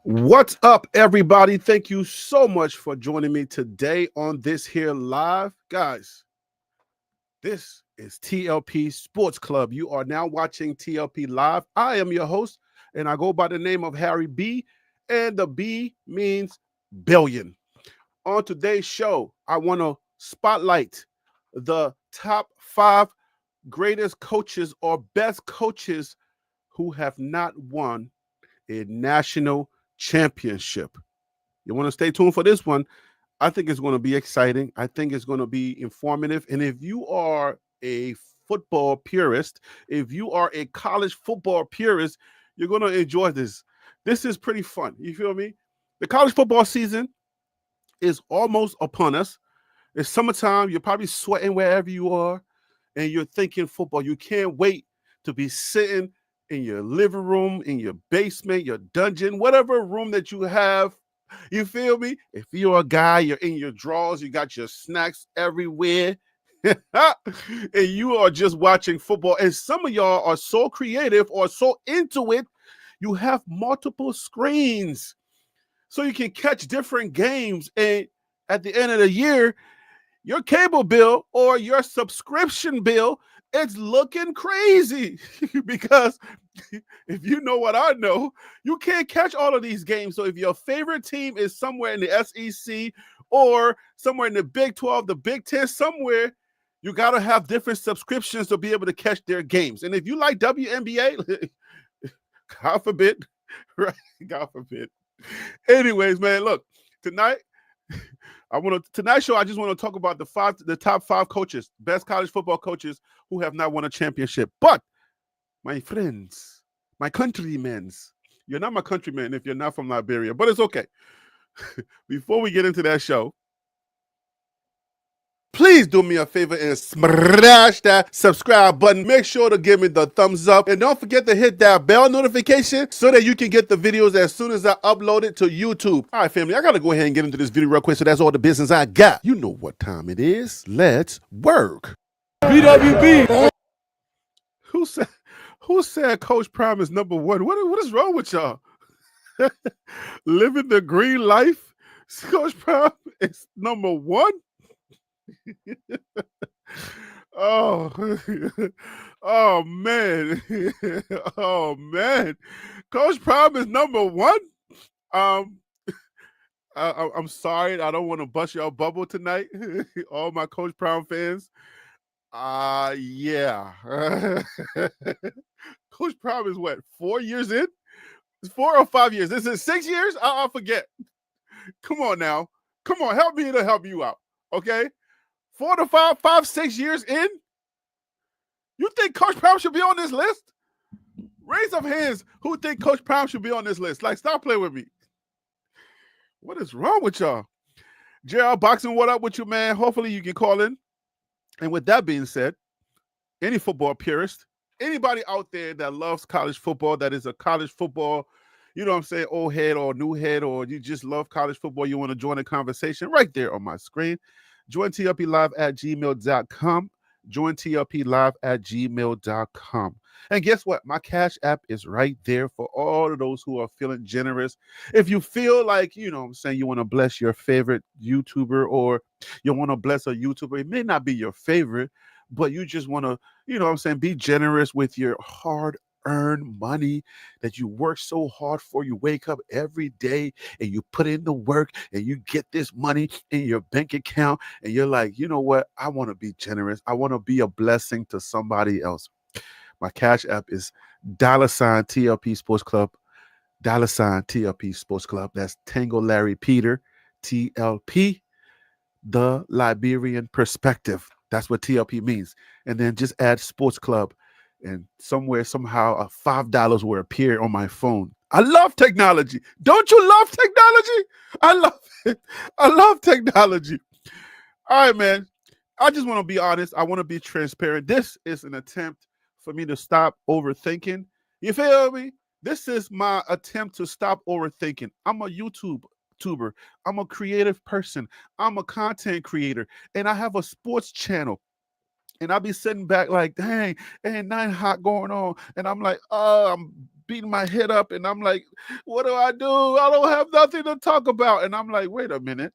What's up, everybody? Thank you so much for joining me today on this here live. Guys, this is TLP Sports Club. You are now watching TLP Live. I am your host, and I go by the name of Harry B, and the B means billion. On today's show, I want to spotlight the top 5 greatest coaches or best coaches who have not won a national championship. You want to stay tuned for this one. I think it's going to be exciting. I think it's going to be informative. And if you are a football purist, if you are a college football purist, you're going to enjoy this. This is pretty fun. You feel me? The college football season is almost upon us. It's summertime. You're probably sweating wherever you are, and you're thinking football. You can't wait to be sitting in your living room, in your basement, your dungeon, whatever room that you have. You feel me? If you're a guy, you're in your drawers, you got your snacks everywhere, and you are just watching football. And some of y'all are so creative or so into it, you have multiple screens so you can catch different games. And at the end of the year, your cable bill or your subscription bill, it's looking crazy because if you know what I know, you can't catch all of these games. So if your favorite team is somewhere in the SEC or somewhere in the Big 12, the Big 10, somewhere, you got to have different subscriptions to be able to catch their games. And if you like WNBA, God forbid, right? God forbid. Anyways, man, look, tonight, tonight's show, I just want to talk about the top 5 coaches, best college football coaches who have not won a championship. But my friends, my countrymen, you're not my countrymen if you're not from Liberia, but it's okay. Before we get into that show, please do me a favor and smash that subscribe button. Make sure to give me the thumbs up. And don't forget to hit that bell notification so that you can get the videos as soon as I upload it to YouTube. All right, family, I got to go ahead and get into this video real quick. So that's all the business I got. You know what time it is. Let's work. BWB. Who said Coach Prime is number one? What is wrong with y'all? Living the green life? Coach Prime is number one? Oh, oh man, oh man, Coach Prime is number one. I'm sorry, I don't want to bust your bubble tonight, all my Coach Prime fans. Yeah, Coach Prime is what, 4 years in? It's 4 or 5 years. This is 6 years. I forget. Come on now, come on, help me to help you out, okay? 4 to 5, 6 years in? You think Coach Prime should be on this list? Raise up hands who think Coach Prime should be on this list. Like, stop playing with me. What is wrong with y'all? JR Boxing, what up with you, man? Hopefully you can call in. And with that being said, any football purist, anybody out there that loves college football, that is a college football, you know what I'm saying, old head or new head, or you just love college football, you want to join the conversation, right there on my screen. Join TLP Live at gmail.com. Join TLP Live at gmail.com. And guess what? My Cash App is right there for all of those who are feeling generous. If you feel like, you know what I'm saying, you want to bless your favorite YouTuber, or you want to bless a YouTuber, it may not be your favorite, but you just want to, you know what I'm saying, be generous with your hard earn money that you work so hard for. You wake up every day and you put in the work and you get this money in your bank account and you're like, you know what? I want to be generous. I want to be a blessing to somebody else. My Cash App is $ TLP Sports Club, $ TLP Sports Club. That's Tango Larry Peter, TLP, the Liberian perspective. That's what TLP means. And then just add Sports Club, and somewhere, somehow, $5 will appear on my phone. I love technology. Don't you love technology? I love it. I love technology. All right, man. I just want to be honest. I want to be transparent. This is an attempt for me to stop overthinking. You feel me? This is my attempt to stop overthinking. I'm a YouTuber. I'm a creative person. I'm a content creator. And I have a sports channel. And I'll be sitting back like, dang, ain't nothing hot going on. And I'm like, I'm beating my head up, and I'm like, what do? I don't have nothing to talk about. And I'm like, wait a minute.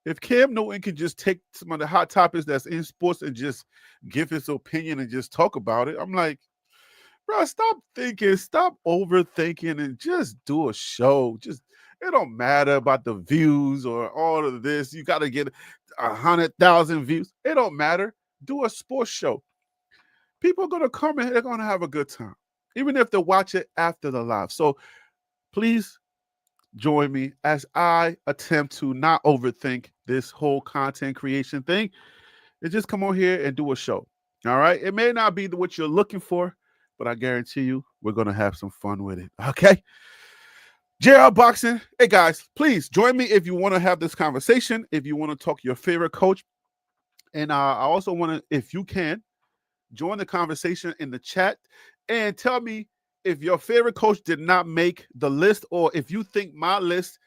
If Cam Newton can just take some of the hot topics that's in sports and just give his opinion and just talk about it, I'm like, bro, stop thinking, stop overthinking, and just do a show. It don't matter about the views or all of this. You got to get 100,000 views. It don't matter. Do a sports show. People are going to come and they're going to have a good time, even if they watch it after the live. So please join me as I attempt to not overthink this whole content creation thing and just come on here and do a show. All right. It may not be what you're looking for, but I guarantee you we're going to have some fun with it. Okay. JR Boxing. Hey guys, please join me if you want to have this conversation, if you want to talk your favorite coach. And I also want to, if you can, join the conversation in the chat and tell me if your favorite coach did not make the list, or if you think my list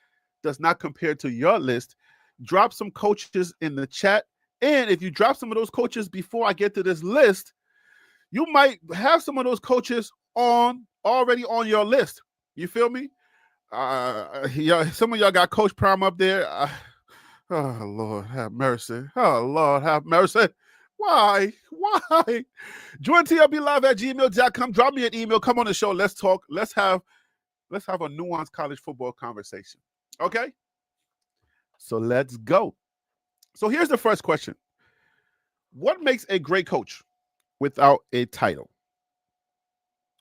does not compare to your list. Drop some coaches in the chat. And if you drop some of those coaches before I get to this list, you might have some of those coaches already on your list. You feel me? Some of y'all got Coach Prime up there. Oh, Lord, have mercy. Oh, Lord, have mercy. Why? Join TLPlive@gmail.com. Drop me an email. Come on the show. Let's talk. Let's have a nuanced college football conversation. Okay? So let's go. So here's the first question. What makes a great coach without a title?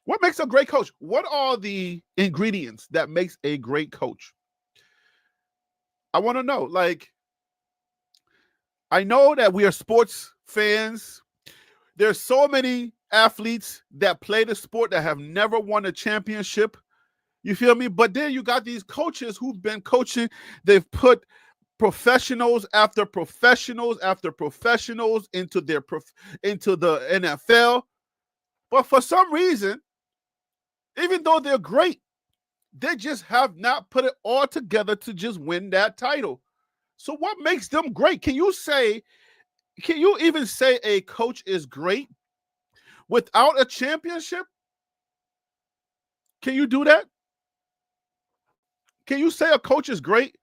What makes a great coach? What are the ingredients that makes a great coach? I want to know. Like, I know that we are sports fans. There's so many athletes that play the sport that have never won a championship. You feel me? But then you got these coaches who've been coaching. They've put professionals after professionals after professionals into the NFL. But for some reason, even though they're great, they just have not put it all together to just win that title. So what makes them great? Can you even say a coach is great without a championship? Can you do that? Can you say a coach is great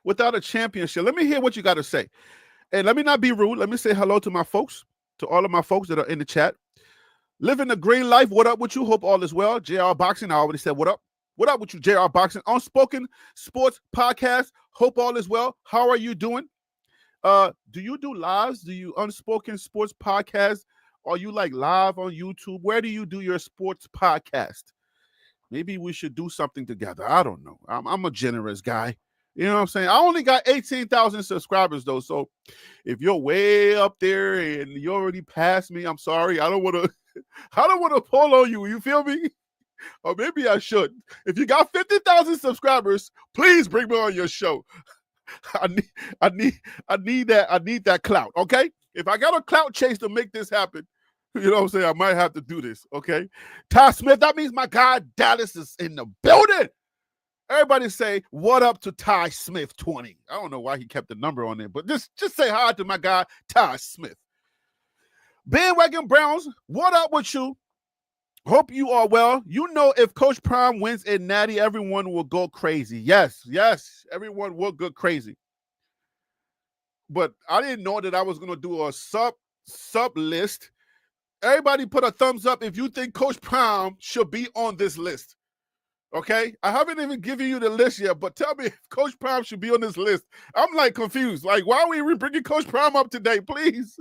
without a championship? Let me hear what you got to say. And let me not be rude. Let me say hello to my folks, to all of my folks that are in the chat. Living the green life. What up with you? Hope all is well. JR Boxing. I already said what up. What up with you, JR Boxing? Unspoken Sports Podcast. Hope all is well. How are you doing? Do you do lives? Do you Unspoken Sports Podcast? Are you like live on YouTube? Where do you do your sports podcast? Maybe we should do something together. I don't know. I'm a generous guy. You know what I'm saying? I only got 18,000 subscribers though. So if you're way up there and you already passed me, I'm sorry. I don't want to pull on you. You feel me? Or maybe I should. If you got 50,000 subscribers, please bring me on your show. I need that clout. Okay. If I got a clout chase to make this happen, you know what I'm saying? I might have to do this. Okay. Ty Smith, that means my guy Dallas is in the building. Everybody say, what up to Ty Smith 20. I don't know why he kept the number on there, but just say hi to my guy, Ty Smith. Bandwagon Browns, what up with you? Hope you are well. You know, if Coach Prime wins in Natty, everyone will go crazy. Yes, everyone will go crazy. But I didn't know that I was going to do a sub list. Everybody put a thumbs up if you think Coach Prime should be on this list. Okay? I haven't even given you the list yet, but tell me if Coach Prime should be on this list. I'm like confused. Like, why are we bringing Coach Prime up today? Please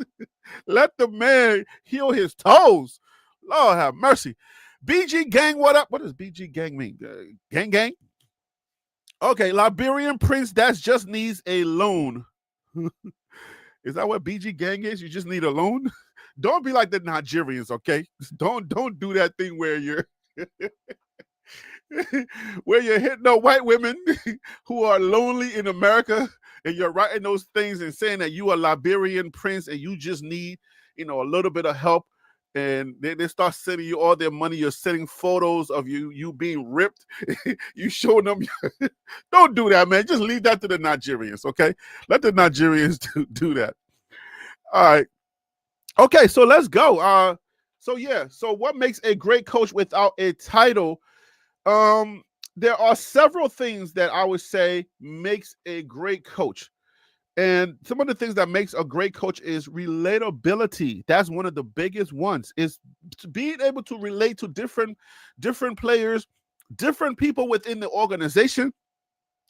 let the man heal his toes. Lord have mercy. BG Gang, what up? What does BG Gang mean? Gang? Okay, Liberian Prince, that just needs a loan. Is that what BG Gang is? You just need a loan? Don't be like the Nigerians, okay? Don't do that thing where you're hitting the white women who are lonely in America, and you're writing those things and saying that you are Liberian Prince and you just need, a little bit of help. And they start sending you all their money. You're sending photos of you being ripped. You showing them. Don't do that, man. Just leave that to the Nigerians, okay? Let the Nigerians do that. All right. Okay, so let's go. So what makes a great coach without a title? Um, there are several things that I would say makes a great coach. And some of the things that makes a great coach is relatability. That's one of the biggest ones. Is being able to relate to different players, different people within the organization,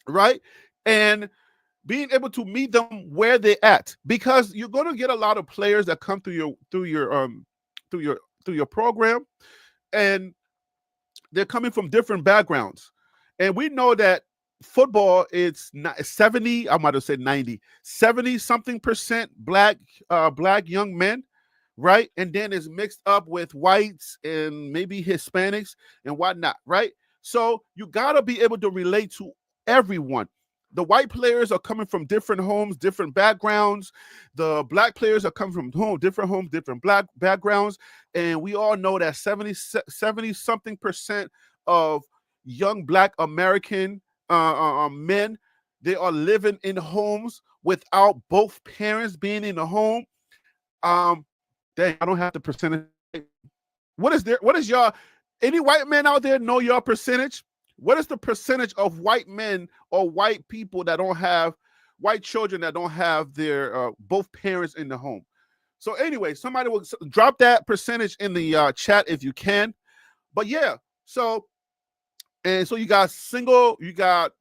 right? And being able to meet them where they're at, because you're going to get a lot of players that come through your through your program, and they're coming from different backgrounds. And we know that football, it's not 70, I might have said 90, 70 something percent black young men, right? And then it's mixed up with whites and maybe Hispanics and whatnot, right? So you gotta be able to relate to everyone. The white players are coming from different homes, different backgrounds. The black players are coming from homes, different black backgrounds. And we all know that 70 something percent of young black American men, they are living in homes without both parents being in the home. Um, Dang, I don't have the percentage. What is your, any white men out there know your percentage? What is the percentage of white men or white people that don't have, white children that don't have their both parents in the home? So anyway, somebody will drop that percentage in the chat if you can. But yeah, so you got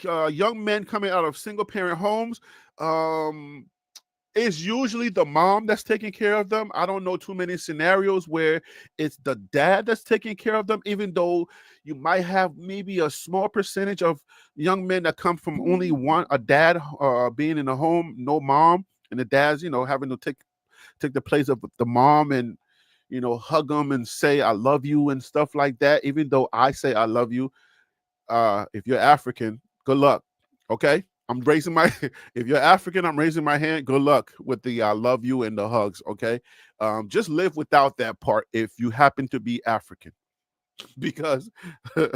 young men coming out of single parent homes. It's usually the mom that's taking care of them. I don't know too many scenarios where it's the dad that's taking care of them, even though you might have maybe a small percentage of young men that come from only a dad being in the home, no mom, and the dad's, having to take the place of the mom and, hug them and say, I love you and stuff like that. Even though I say I love you, if you're African, good luck. Okay. I'm raising my, if you're African, I'm raising my hand. Good luck with the I love you and the hugs. Okay. Just live without that part if you happen to be African, because I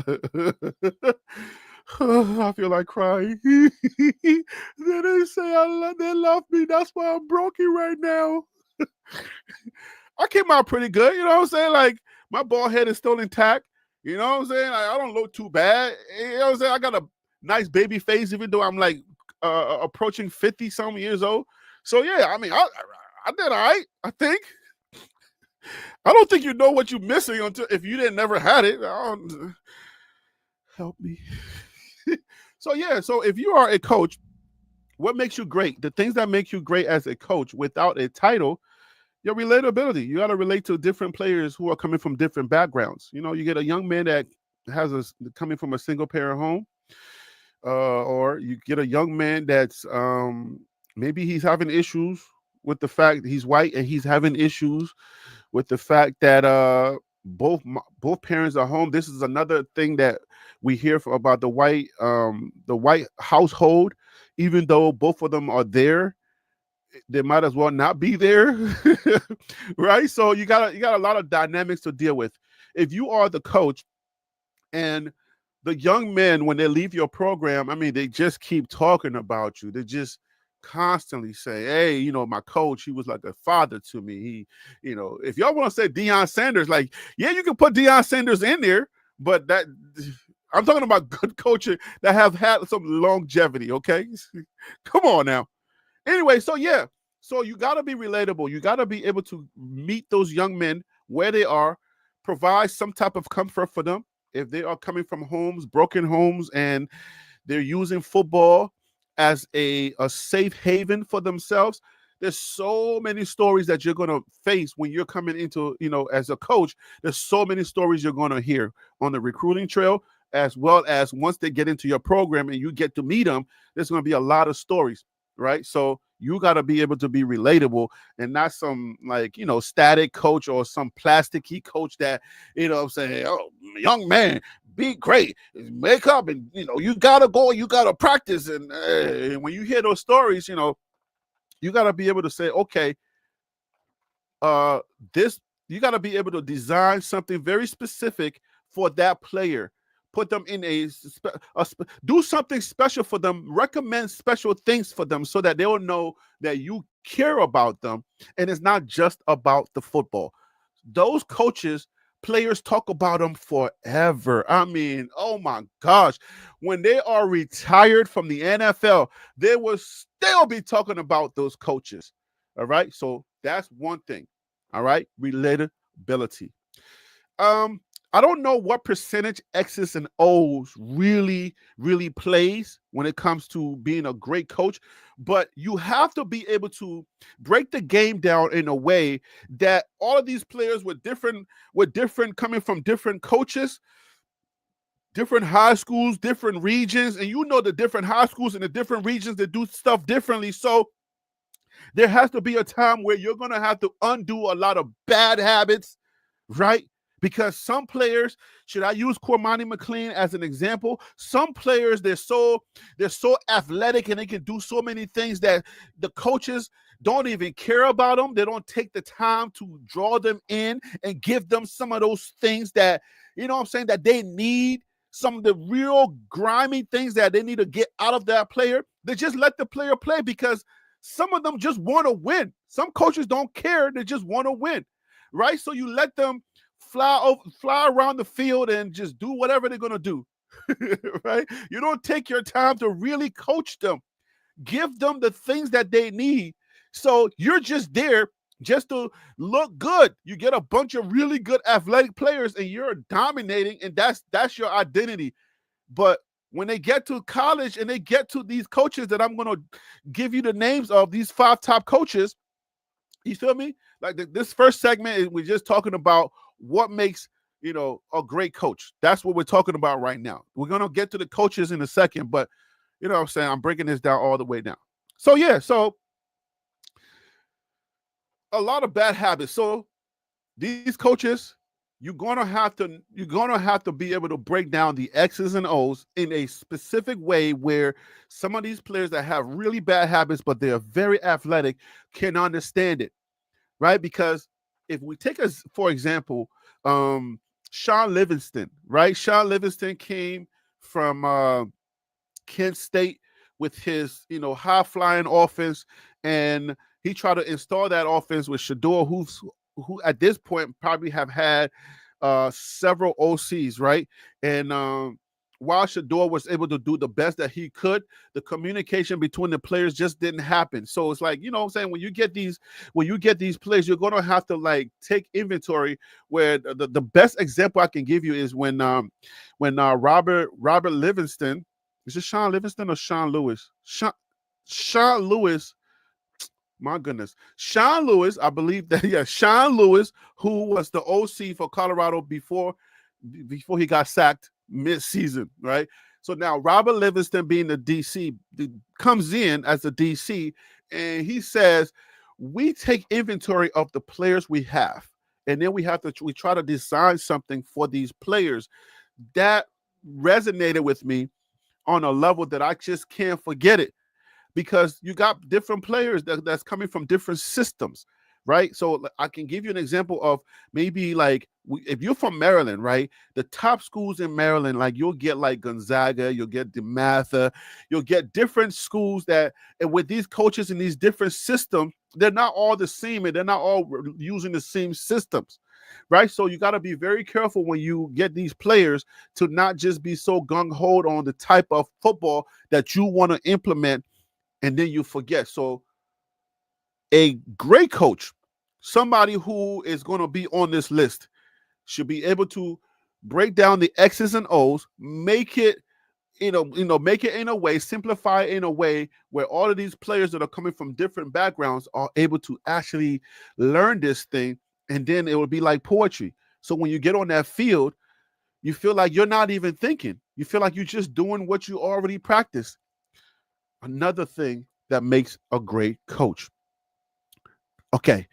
feel like crying. They say they love me. That's why I'm broken right now. I came out pretty good. You know what I'm saying? Like, my bald head is still intact. You know what I'm saying? Like, I don't look too bad. You know what I'm saying? I got a nice baby face, even though I'm like approaching 50 some years old. So yeah, I mean, I did all right, I think. I don't think you know what you're missing until if you didn't never had it. Help me. So yeah, so if you are a coach, what makes you great? The things that make you great as a coach without a title, your relatability. You got to relate to different players who are coming from different backgrounds. You get a young man that coming from a single parent home, or you get a young man that's maybe he's having issues with the fact he's white, and he's having issues with the fact that both parents are home. This is another thing that we hear about the white household. Even though both of them are there, they might as well not be there. Right? So you got a lot of dynamics to deal with. If you are the coach, and the young men, when they leave your program, I mean, they just keep talking about you. They just constantly say, hey, my coach, he was like a father to me. If y'all want to say Deion Sanders, like, yeah, you can put Deion Sanders in there, but that I'm talking about good coaching that have had some longevity. Okay. Come on now. Anyway, so yeah, so you got to be relatable. You got to be able to meet those young men where they are, provide some type of comfort for them. If they are coming from broken homes, and they're using football as a safe haven for themselves, there's so many stories that you're going to face when you're coming into, as a coach. There's so many stories you're going to hear on the recruiting trail, as well as once they get into your program and you get to meet them. There's going to be a lot of stories, right? So you got to be able to be relatable, and not some static coach or some plasticky coach that, I'm saying, oh, young man, be great, make up, and you gotta go, you gotta practice, and when you hear those stories, you gotta be able to say, okay, you gotta be able to design something very specific for that player. Put them in do something special for them, recommend special things for them, so that they will know that you care about them, and it's not just about the football. those coaches, players talk about them forever. I mean, oh my gosh, when they are retired from the NFL, they will still be talking about those coaches. All right, so that's one thing. All right, relatability. Um, I don't know what percentage X's and O's really plays when it comes to being a great coach, but you have to be able to break the game down in a way that all of these players with different coming from different coaches, different high schools, different regions, and you know the different high schools and the different regions that do stuff differently. So there has to be a time where you're going to have to undo a lot of bad habits, right? Because some players, should I use Cormani McLean as an example? Some players, they're so athletic and they can do so many things that the coaches don't even care about them. They don't take the time to draw them in and give them some of those things that, you know what I'm saying, that they need, some of the real grimy things that they need to get out of that player. They just let the player play because some of them just want to win. Some coaches don't care. They just want to win, right? So you let them fly around the field and just do whatever they're going to do, right? You don't take your time to really coach them, give them the things that they need. So you're just there just to look good. You get a bunch of really good athletic players and you're dominating, and that's your identity. But when they get to college and they get to these coaches that I'm going to give you the names of, these 5 top coaches, you feel me? Like this first segment, we're just talking about what makes, a great coach. That's what we're talking about right now. We're going to get to the coaches in a second, but you know what I'm saying? I'm breaking this down all the way down. So yeah, so a lot of bad habits. So these coaches, you're gonna have to be able to break down the X's and O's in a specific way where some of these players that have really bad habits, but they are very athletic, can understand it, right? Because if we take as for example, Sean Livingston, right? Sean Livingston came from Kent State with his, high flying offense, and he tried to install that offense with Shedeur, who at this point probably have had several OCs, right? And while Shedeur was able to do the best that he could, the communication between the players just didn't happen. So it's like, you know what I'm saying, when you get these players, you're going to have to like take inventory. Where the best example I can give you is when Robert Livingston, is it Sean Livingston or Sean Lewis? Sean Lewis. My goodness. Sean Lewis, I believe that, yeah, Sean Lewis, who was the OC for Colorado before he got sacked mid-season, right? So now Robert Livingston, being the DC, comes in as the DC, and he says, we take inventory of the players we have, and then we try to design something for these players. That resonated with me on a level that I just can't forget it, because you got different players that's coming from different systems, right? So I can give you an example of maybe like if you're from Maryland, right? The top schools in Maryland, like you'll get like Gonzaga, you'll get DeMatha, you'll get different schools and with these coaches in these different systems, they're not all the same and they're not all using the same systems, right? So you got to be very careful when you get these players to not just be so gung-ho on the type of football that you want to implement, and then you forget. So a great coach, somebody who is going to be on this list, should be able to break down the X's and O's, make it, make it in a way, simplify it in a way where all of these players that are coming from different backgrounds are able to actually learn this thing, and then it will be like poetry. So when you get on that field, you feel like you're not even thinking. You feel like you're just doing what you already practiced. Another thing that makes a great coach. Okay,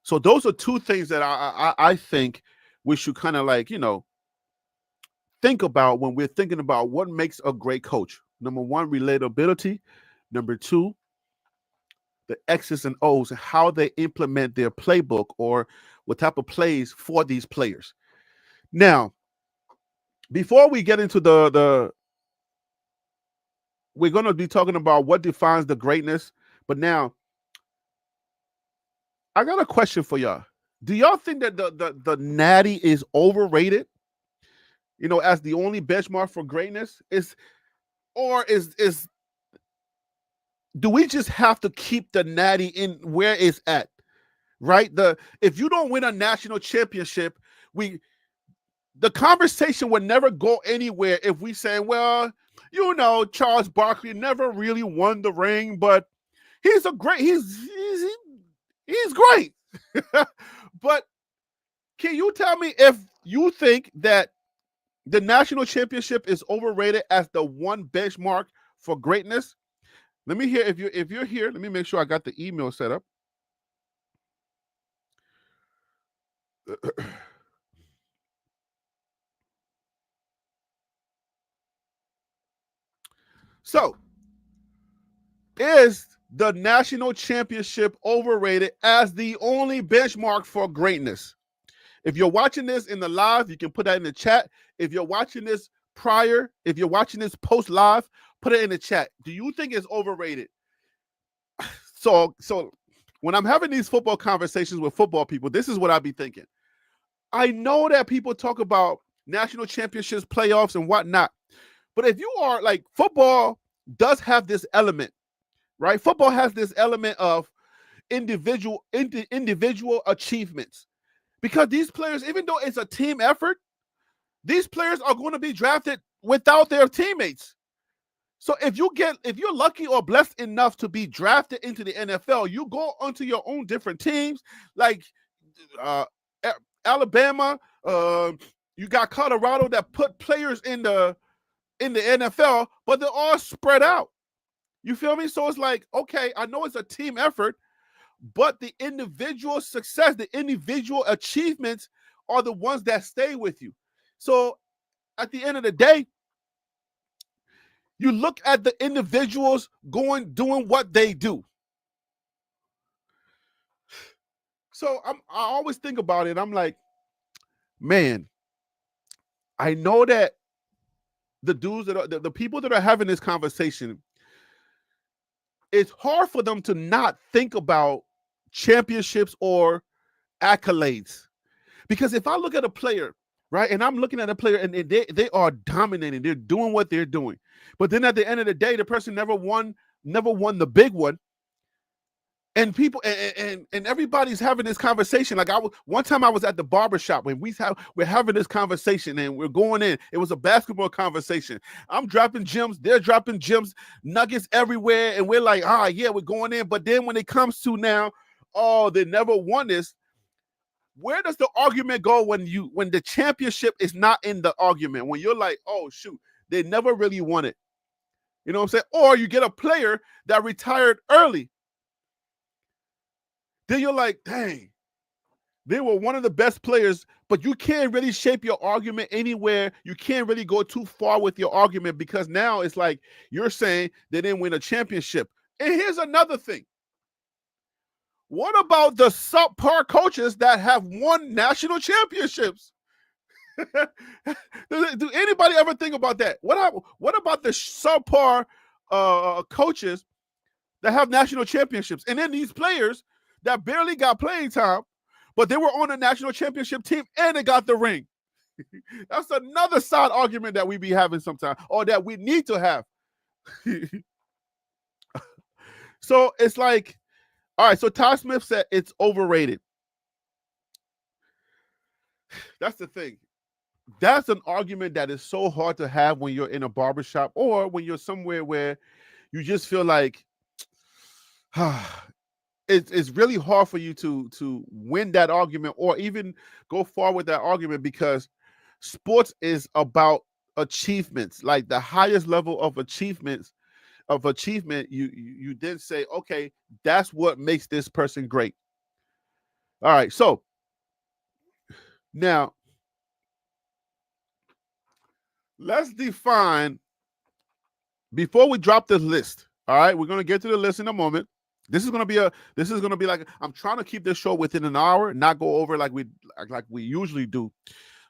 so those are 2 things that I think we should kind of like, think about when we're thinking about what makes a great coach. Number 1, relatability. Number 2, the X's and O's and how they implement their playbook or what type of plays for these players. Now, before we get into we're going to be talking about what defines the greatness, but now I got a question for y'all. Do y'all think that the Natty is overrated? As the only benchmark for greatness is do we just have to keep the Natty in where it's at? Right? If you don't win a national championship, the conversation would never go anywhere if we say, well, Charles Barkley never really won the ring, but he's great. But can you tell me if you think that the national championship is overrated as the one benchmark for greatness? Let me hear if you're here. Let me make sure I got the email set up. So, is the national championship overrated as the only benchmark for greatness? If you're watching this in the live, you can put that in the chat. If you're watching this if you're watching this post live, put it in the chat. Do you think it's overrated? So when I'm having these football conversations with football people, this is what I be thinking. I know that people talk about national championships, playoffs, and whatnot. But if you are like, football does have this element, right? Football has this element of individual achievements. Because these players, even though it's a team effort, these players are going to be drafted without their teammates. So if you're lucky or blessed enough to be drafted into the NFL, you go onto your own different teams, like Alabama. You got Colorado that put players in the NFL, but they're all spread out. You feel me? So it's like, okay, I know it's a team effort, but the individual success, the individual achievements are the ones that stay with you. So at the end of the day, you look at the individuals doing what they do. So I always think about it. I'm like, man, I know that the dudes that are the people that are having this conversation, it's hard for them to not think about championships or accolades. Because if I look at a player, right, and I'm looking at a player and they are dominating, they're doing what they're doing, but then at the end of the day, the person never won the big one. And people and everybody's having this conversation. Like one time I was at the barbershop when we're having this conversation and we're going in. It was a basketball conversation. I'm dropping gems, they're dropping gems, nuggets everywhere, and we're like, yeah, we're going in. But then when it comes to now, they never won this. Where does the argument go when the championship is not in the argument? When you're like, oh shoot, they never really won it. You know what I'm saying? Or you get a player that retired early. Then you're like, dang, they were one of the best players, but you can't really shape your argument anywhere. You can't really go too far with your argument because now it's like you're saying they didn't win a championship. And here's another thing. What about the subpar coaches that have won national championships? Do anybody ever think about that? What about the subpar coaches that have national championships? And then these players that barely got playing time, but they were on a national championship team and they got the ring. That's another side argument that we be having sometimes, or that we need to have. So it's like, all right, so Todd Smith said it's overrated. That's the thing. That's an argument that is so hard to have when you're in a barbershop or when you're somewhere where you just feel like it's really hard for you to win that argument or even go far with that argument, because sports is about achievements, like the highest level of achievement. You then say, okay, that's what makes this person great. All right, so now let's define, before we drop this list. All right, we're going to get to the list in a moment. This is going to be like, I'm trying to keep this show within an hour, not go over like we usually do.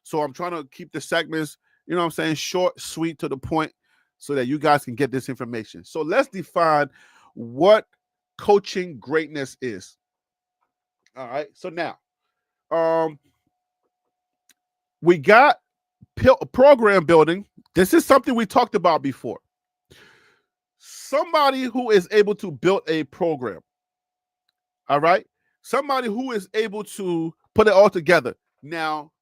So I'm trying to keep the segments, you know what I'm saying, short, sweet, to the point, so that you guys can get this information. So let's define what coaching greatness is. All right. So now, We got program building. This is something we talked about before. Somebody who is able to build a program. All right. Somebody who is able to put it all together. Now,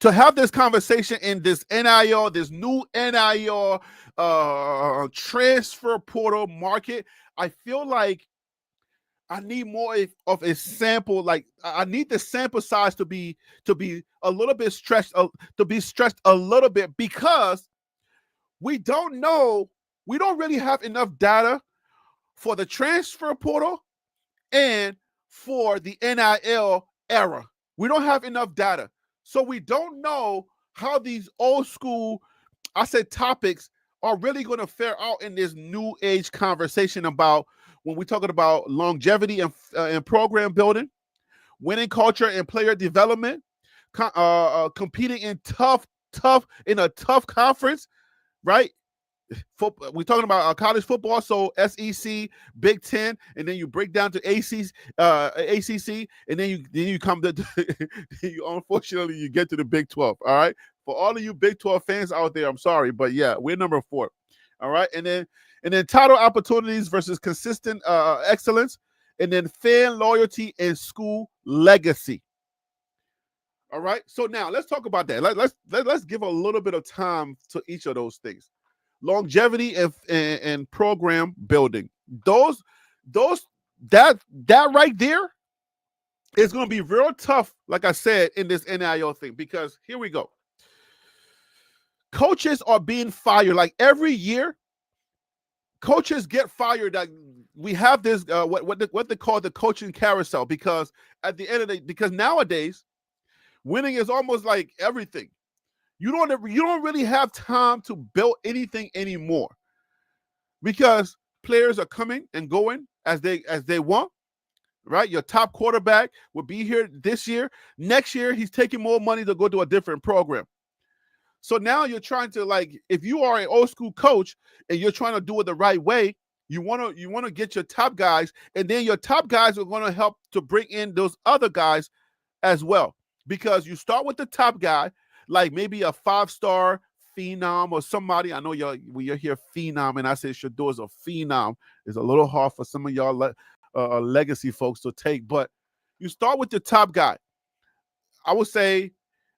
to have this conversation in this NIL, this new NIL transfer portal market, I feel like I need more of a sample. Like I need the sample size to be a little bit stretched, to be stretched a little bit, because we don't know. We don't really have enough data for the transfer portal and for the NIL era. We don't have enough data. So we don't know how these old school, I said, topics are really going to fare out in this new age conversation about when we're talking about longevity and program building, winning culture and player development, competing in in a tough conference, right? We're talking about college football, so SEC, Big Ten, and then you break down to ACC, and then you come to unfortunately you get to the Big 12. All right, for all of you Big 12 fans out there, I'm sorry, but yeah, we're number 4. All right, and then title opportunities versus consistent excellence, and then fan loyalty and school legacy. All right, so now let's talk about that. Let's give a little bit of time to each of those things. Longevity and program building. That right there is going to be real tough, like I said, in this NIL thing, because here we go. Coaches are being fired. Like every year, coaches get fired. That we have this what they call the coaching carousel, because at the end of the day, because nowadays winning is almost like everything. You don't really have time to build anything anymore, because players are coming and going as they want, right? Your top quarterback will be here this year. Next year, he's taking more money to go to a different program. So now you're trying to, like, if you are an old school coach and you're trying to do it the right way, you want to get your top guys, and then your top guys are going to help to bring in those other guys as well, because you start with the top guy, like maybe a 5-star phenom or somebody. I know when you hear phenom and I say Shedeur is a phenom, it's a little hard for some of y'all legacy folks to take, but you start with the top guy. I would say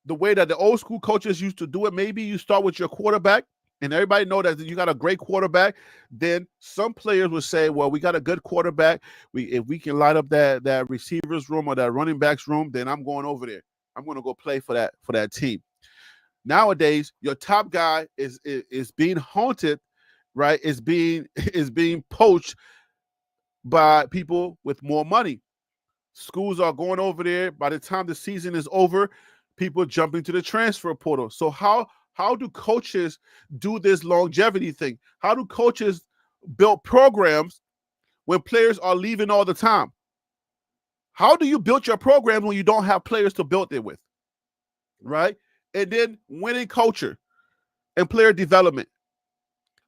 the way that the old school coaches used to do it, maybe you start with your quarterback, and everybody know that you got a great quarterback. Then some players would say, well, we got a good quarterback. If we can light up that receivers room or that running backs room, then I'm going over there. I'm going to go play for that team. Nowadays, your top guy is being haunted, right? Is being poached by people with more money. Schools are going over there. By the time the season is over, people jump into the transfer portal. So how do coaches do this longevity thing? How do coaches build programs when players are leaving all the time? How do you build your programs when you don't have players to build it with, right? And then winning culture and player development.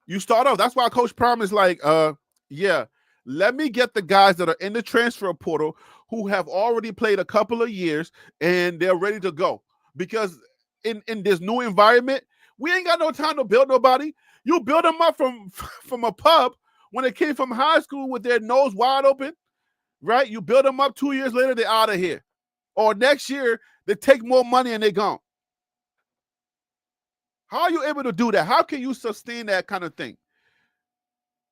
You start off. That's why Coach Prime is like, let me get the guys that are in the transfer portal who have already played a couple of years and they're ready to go. Because in this new environment, we ain't got no time to build nobody. You build them up from a pub when they came from high school with their nose wide open, right? You build them up 2 years later, they're out of here. Or next year, they take more money and they're gone. How are you able to do that? How can you sustain that kind of thing?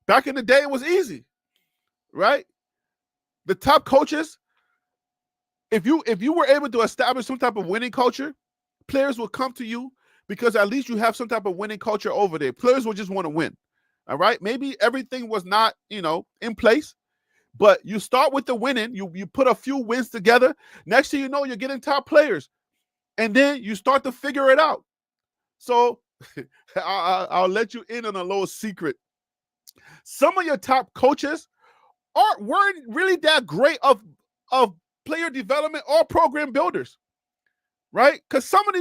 Back in the day, it was easy, right? The top coaches, if you were able to establish some type of winning culture, players will come to you because at least you have some type of winning culture over there. Players will just want to win, all right? Maybe everything was not, in place, but you start with the winning. You put a few wins together. Next thing you know, you're getting top players, and then you start to figure it out. So I'll let you in on a little secret. Some of your top coaches weren't really that great of player development or program builders, right? Because some of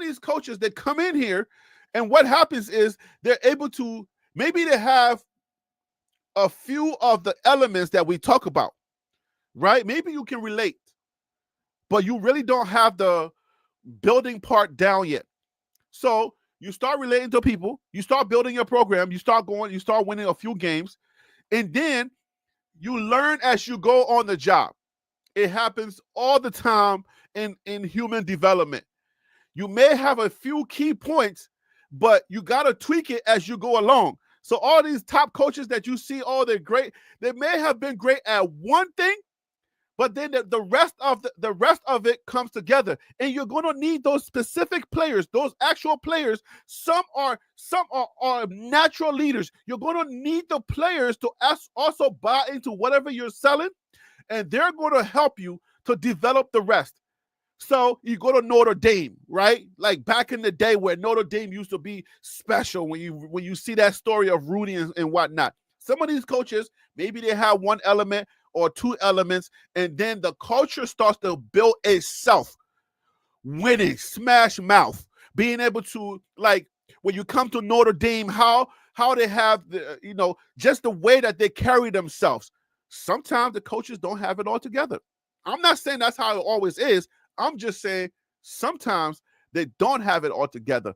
these coaches that come in here, and what happens is they're able to, maybe they have a few of the elements that we talk about, right? Maybe you can relate. but you really don't have the building part down yet. So you start relating to people, you start building your program, you start winning a few games, and then you learn as you go on the job. It happens all the time in human development. You may have a few key points, but you got to tweak it as you go along. So all these top coaches that you see, they're great. They may have been great at one thing, but then the rest of it comes together, and you're going to need those specific players, those actual players. Some are natural leaders. You're going to need the players to also buy into whatever you're selling, and they're going to help you to develop the rest. So you go to Notre Dame, right? Like back in the day where Notre Dame used to be special when you see that story of Rudy and whatnot. Some of these coaches, maybe they have one element or two elements, and then the culture starts to build itself. Winning, smash mouth, being able to, like, when you come to Notre Dame, how they have the, just the way that they carry themselves. Sometimes the coaches don't have it all together. I'm not saying that's how it always is. I'm just saying sometimes they don't have it all together,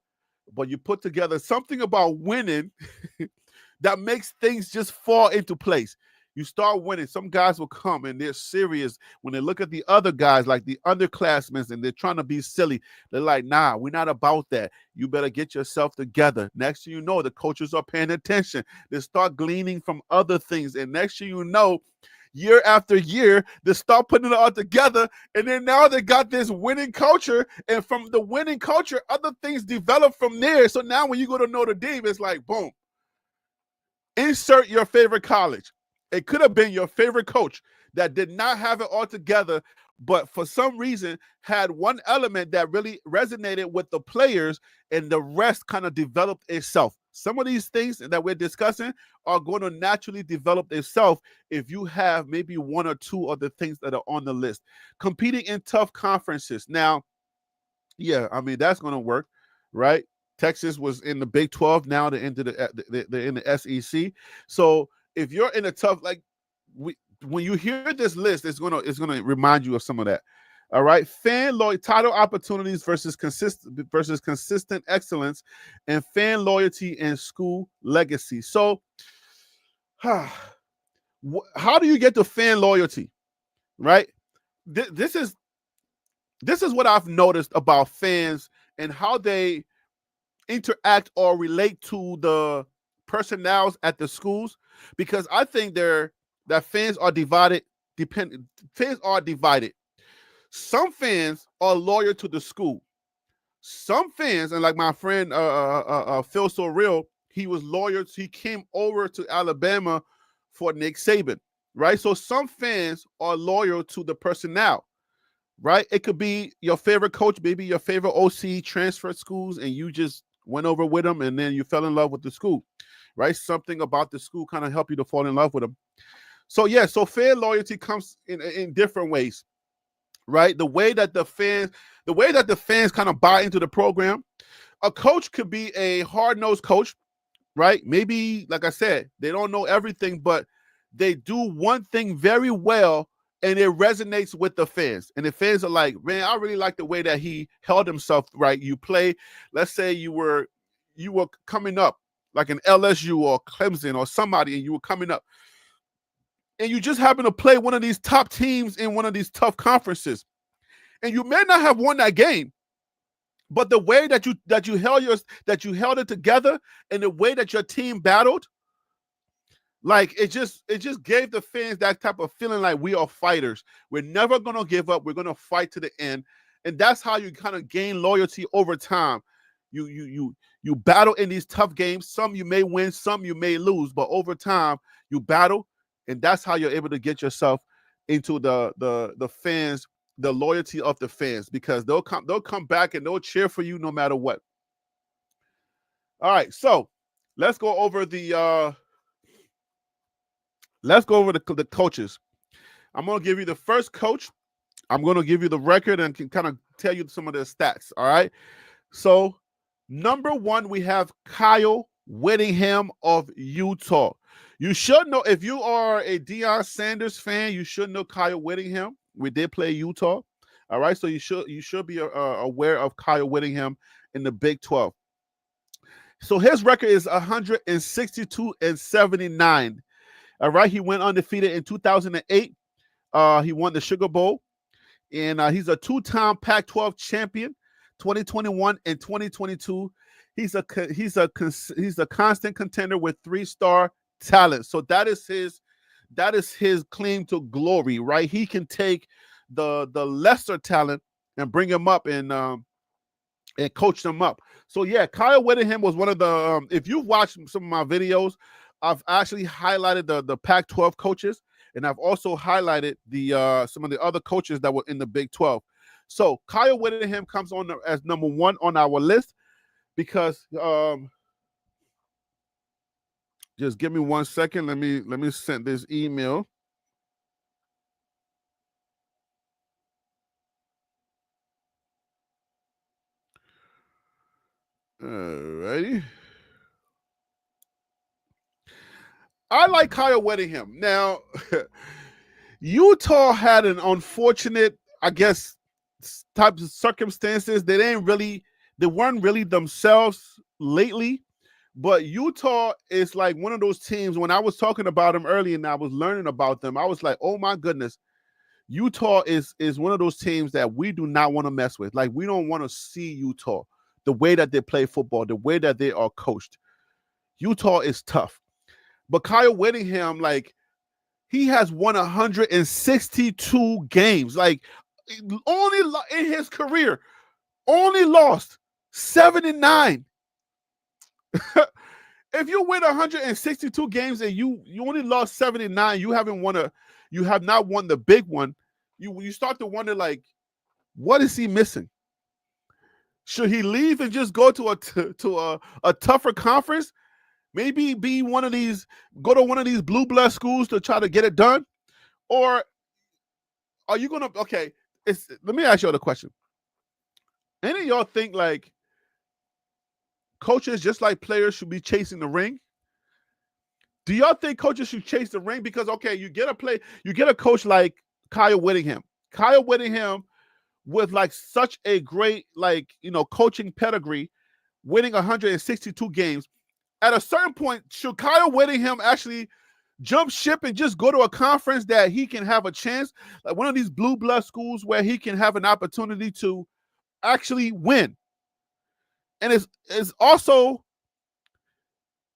but you put together something about winning that makes things just fall into place. You start winning. Some guys will come and they're serious when they look at the other guys, like the underclassmen, and they're trying to be silly. They're like, nah, we're not about that. You better get yourself together. Next thing you know, the coaches are paying attention. They start gleaning from other things. And next thing you know, year after year, they start putting it all together, and then now they got this winning culture, and from the winning culture, other things develop from there. So now when you go to Notre Dame, it's like, boom, insert your favorite college. It could have been your favorite coach that did not have it all together, but for some reason had one element that really resonated with the players, and the rest kind of developed itself. Some of these things that we're discussing are going to naturally develop itself if you have maybe one or two of the things that are on the list. Competing in tough conferences. Now, yeah, I mean, that's going to work, right? Texas was in the Big 12. Now they're in the SEC. So if you're in a tough, when you hear this list, it's gonna remind you of some of that. All right, fan loyalty, title opportunities versus consistent excellence, and fan loyalty and school legacy. So, how do you get to fan loyalty? Right, this is what I've noticed about fans and how they interact or relate to the personnel at the schools, because I think that fans are divided. Fans are divided. Some fans are loyal to the school. Some fans, and like my friend Phil Sorrell, he was loyal. He came over to Alabama for Nick Saban, right? So some fans are loyal to the personnel, right? It could be your favorite coach, maybe your favorite OC transferred schools, and you just went over with them, and then you fell in love with the school, right? Something about the school kind of helped you to fall in love with them. So yeah, so fan loyalty comes in different ways, right? The way that the fans kind of buy into the program. A coach could be a hard-nosed coach, right? Maybe, like I said, they don't know everything, but they do one thing very well, and it resonates with the fans. And the fans are like, man, I really like the way that he held himself, right? You play, let's say you were coming up like an LSU or Clemson or somebody, and you were coming up, and you just happen to play one of these top teams in one of these tough conferences. And you may not have won that game, but the way that you held it together, and the way that your team battled, like it just gave the fans that type of feeling like we are fighters. We're never gonna give up. We're gonna fight to the end, and that's how you kind of gain loyalty over time. You battle in these tough games. Some you may win, some you may lose, but over time you battle, and that's how you're able to get yourself into the fans, the loyalty of the fans, because they'll come back and they'll cheer for you no matter what. All right, so let's go over the coaches. I'm going to give you the first coach. I'm going to give you the record and can kind of tell you some of their stats. All right. So number 1, we have Kyle Whittingham of Utah. You should know, if you are a Deion Sanders fan, you should know Kyle Whittingham. We did play Utah. All right, so you should be aware of Kyle Whittingham in the Big 12. So his record is 162-79. All right, he went undefeated in 2008. He won the Sugar Bowl, and he's a two-time Pac-12 champion, 2021 and 2022. He's a constant contender with 3-star talent. So that is his claim to glory, right? He can take the lesser talent and bring him up and coach them up. So yeah, Kyle Whittingham was one of the. If you've watched some of my videos, I've actually highlighted the Pac-12 coaches, and I've also highlighted the some of the other coaches that were in the Big 12. So Kyle Whittingham comes on as number 1 on our list because just give me 1 second. Let me send this email. Alrighty. I like Kyle Whittingham. Now, Utah had an unfortunate, I guess, types of circumstances. They weren't really themselves lately. But Utah is like one of those teams. When I was talking about them earlier and I was learning about them, I was like, oh my goodness, Utah is one of those teams that we do not want to mess with. Like, we don't want to see Utah, the way that they play football, the way that they are coached. Utah is tough. But Kyle Whittingham, like, he has won 162 games. Like, only in his career, only lost 79. If you win 162 games and you only lost 79, you have not won the big one. You start to wonder, like, what is he missing? Should he leave and just go to a tougher conference? Maybe go to one of these blue blood schools to try to get it done? Or are you gonna let me ask you the question. Any of y'all think like coaches, just like players, should be chasing the ring? Do y'all think coaches should chase the ring? Because you get a coach like Kyle Whittingham. Kyle Whittingham with like such a great coaching pedigree, winning 162 games. At a certain point, should Kyle Whittingham actually jump ship and just go to a conference that he can have a chance, like one of these blue blood schools where he can have an opportunity to actually win? And it's also,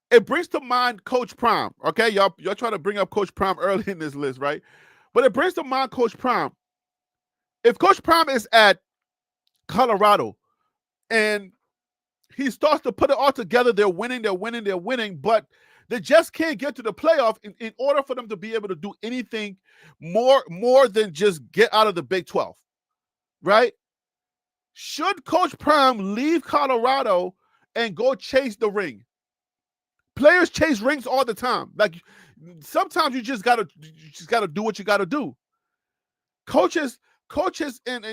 it brings to mind Coach Prime. Okay, y'all trying to bring up Coach Prime early in this list, right? But it brings to mind Coach Prime. If Coach Prime is at Colorado and he starts to put it all together, they're winning, but they just can't get to the playoff in order for them to be able to do anything more than just get out of the Big 12, right? Should Coach Prime leave Colorado and go chase the ring? Players chase rings all the time. Like, sometimes you just gotta do what you gotta do. Coaches, and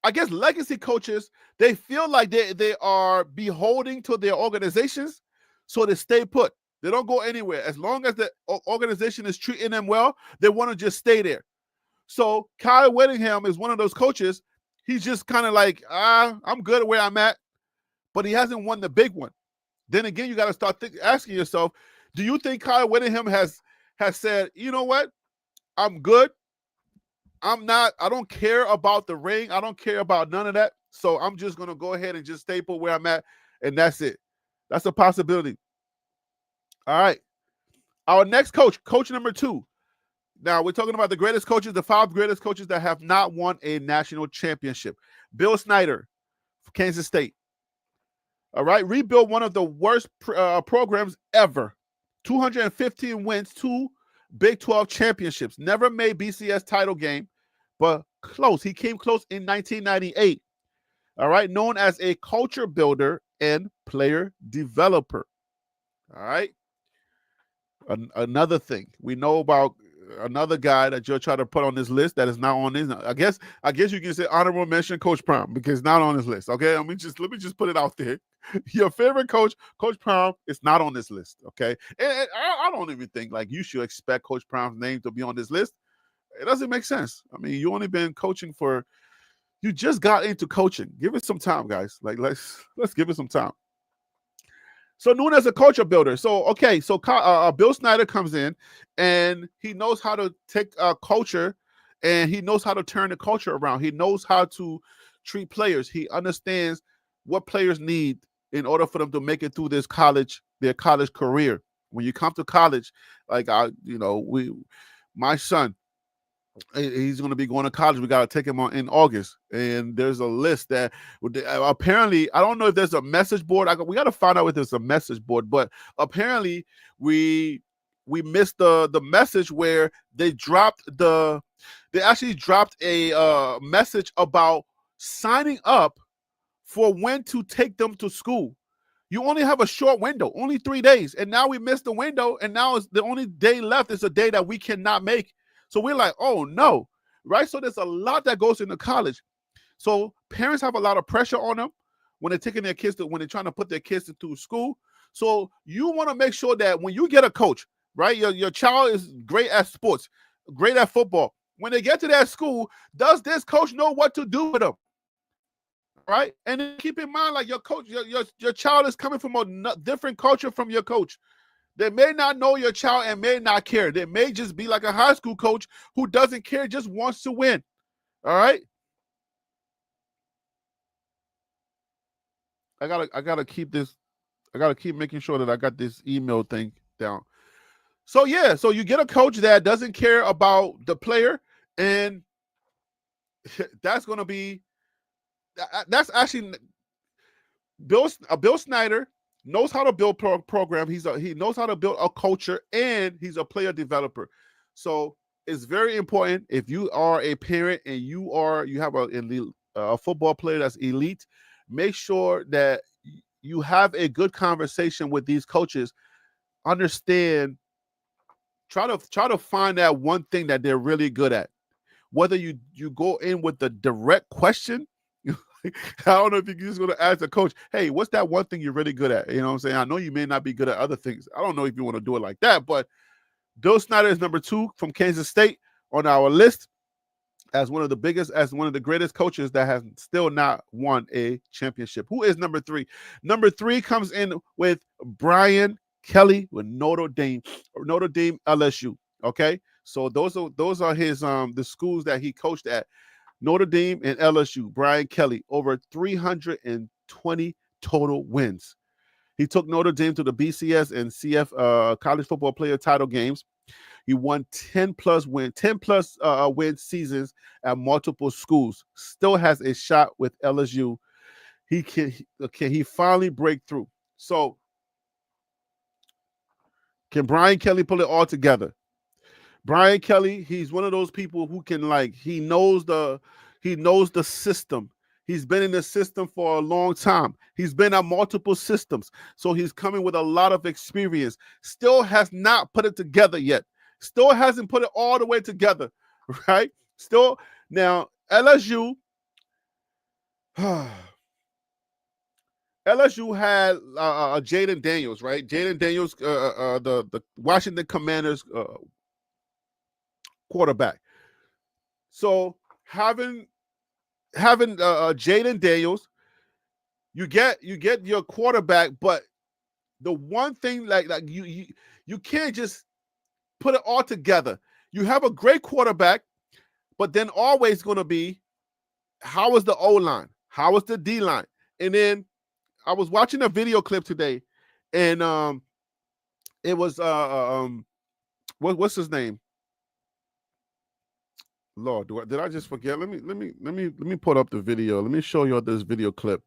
I guess legacy coaches, they feel like they are beholding to their organizations, so they stay put. They don't go anywhere. As long as the organization is treating them well, they want to just stay there. So Kyle Whittingham is one of those coaches. He's just kind of like, I'm good at where I'm at, but he hasn't won the big one. Then again, you got to start asking yourself, do you think Kyle Whittingham has said, you know what, I'm good. I don't care about the ring. I don't care about none of that. So I'm just going to go ahead and just stay put where I'm at, and that's it. That's a possibility. All right. Our next coach number 2. Now, we're talking about the greatest coaches, the 5 greatest coaches that have not won a national championship. Bill Snyder, Kansas State. All right. Rebuilt one of the worst programs ever. 215 wins, 2 Big 12 championships. Never made BCS title game, but close. He came close in 1998. All right. Known as a culture builder and player developer. All right. Another thing we know about another guy that you're trying to put on this list that is not on this. I guess you can say honorable mention Coach Prime because it's not on this list. Okay. Let me just put it out there. Your favorite coach, Coach Prime, is not on this list. Okay. And I don't even think like you should expect Coach Prime's name to be on this list. It doesn't make sense. I mean, you only been coaching for You just got into coaching. Give it some time, guys. Like let's give it some time. So known as a culture builder. So okay, so Bill Snyder comes in, and he knows how to take culture, and he knows how to turn the culture around. He knows how to treat players. He understands what players need in order for them to make it through their college career. When you come to college, like my son, he's going to be going to college. We got to take him on in August, and there's a list that apparently, I don't know if there's a message board. We got to find out if there's a message board, but apparently we missed the message where they actually dropped a message about signing up for when to take them to school. You only have a short window, only 3 days, and now we missed the window, and now it's the only day left is a day that we cannot make. So we're like, oh no, right? So there's a lot that goes into college. So parents have a lot of pressure on them when they're taking their kids when they're trying to put their kids into school. So you want to make sure that when you get a coach, right, your child is great at sports, great at football. When they get to that school, does this coach know what to do with them? Right? And then keep in mind, like your coach, your child is coming from a different culture from your coach. They may not know your child and may not care. They may just be like a high school coach who doesn't care, just wants to win. All right? I gotta keep making sure that I got this email thing down. So yeah, so you get a coach that doesn't care about the player, and that's actually Bill Snyder knows how to build program. He knows how to build a culture, and he's a player developer. So it's very important if you are a parent and you have a football player that's elite, make sure that you have a good conversation with these coaches. Understand, try to find that one thing that they're really good at. Whether you go in with the direct question, I don't know if you're just going to ask the coach, hey, what's that one thing you're really good at? You know what I'm saying? I know you may not be good at other things. I don't know if you want to do it like that, but Bill Snyder is number 2 from Kansas State on our list as one of the greatest coaches that has still not won a championship. Who is number 3? Number 3 comes in with Brian Kelly with Notre Dame LSU. Okay, so those are his the schools that he coached at. Notre Dame and LSU. Brian Kelly, over 320 total wins. He took Notre Dame to the BCS and CF college football player title games. He won 10 plus win seasons at multiple schools. Still has a shot with LSU. He finally break through. So can Brian Kelly pull it all together? Brian Kelly, he's one of those people who can, like, he knows the system. He's been in the system for a long time. He's been at multiple systems. So he's coming with a lot of experience. Still has not put it together yet. Still hasn't put it all the way together, right? Still, now LSU, LSU had Jaden Daniels, right? Jaden Daniels, the Washington Commanders quarterback. So having Jaden Daniels, you get your quarterback, but the one thing like you can't just put it all together. You have a great quarterback, but then always going to be, how is the O line? How is the D line? And then I was watching a video clip today, and it was what's his name? Lord, did I just forget? Let me put up the video. Let me show you this video clip.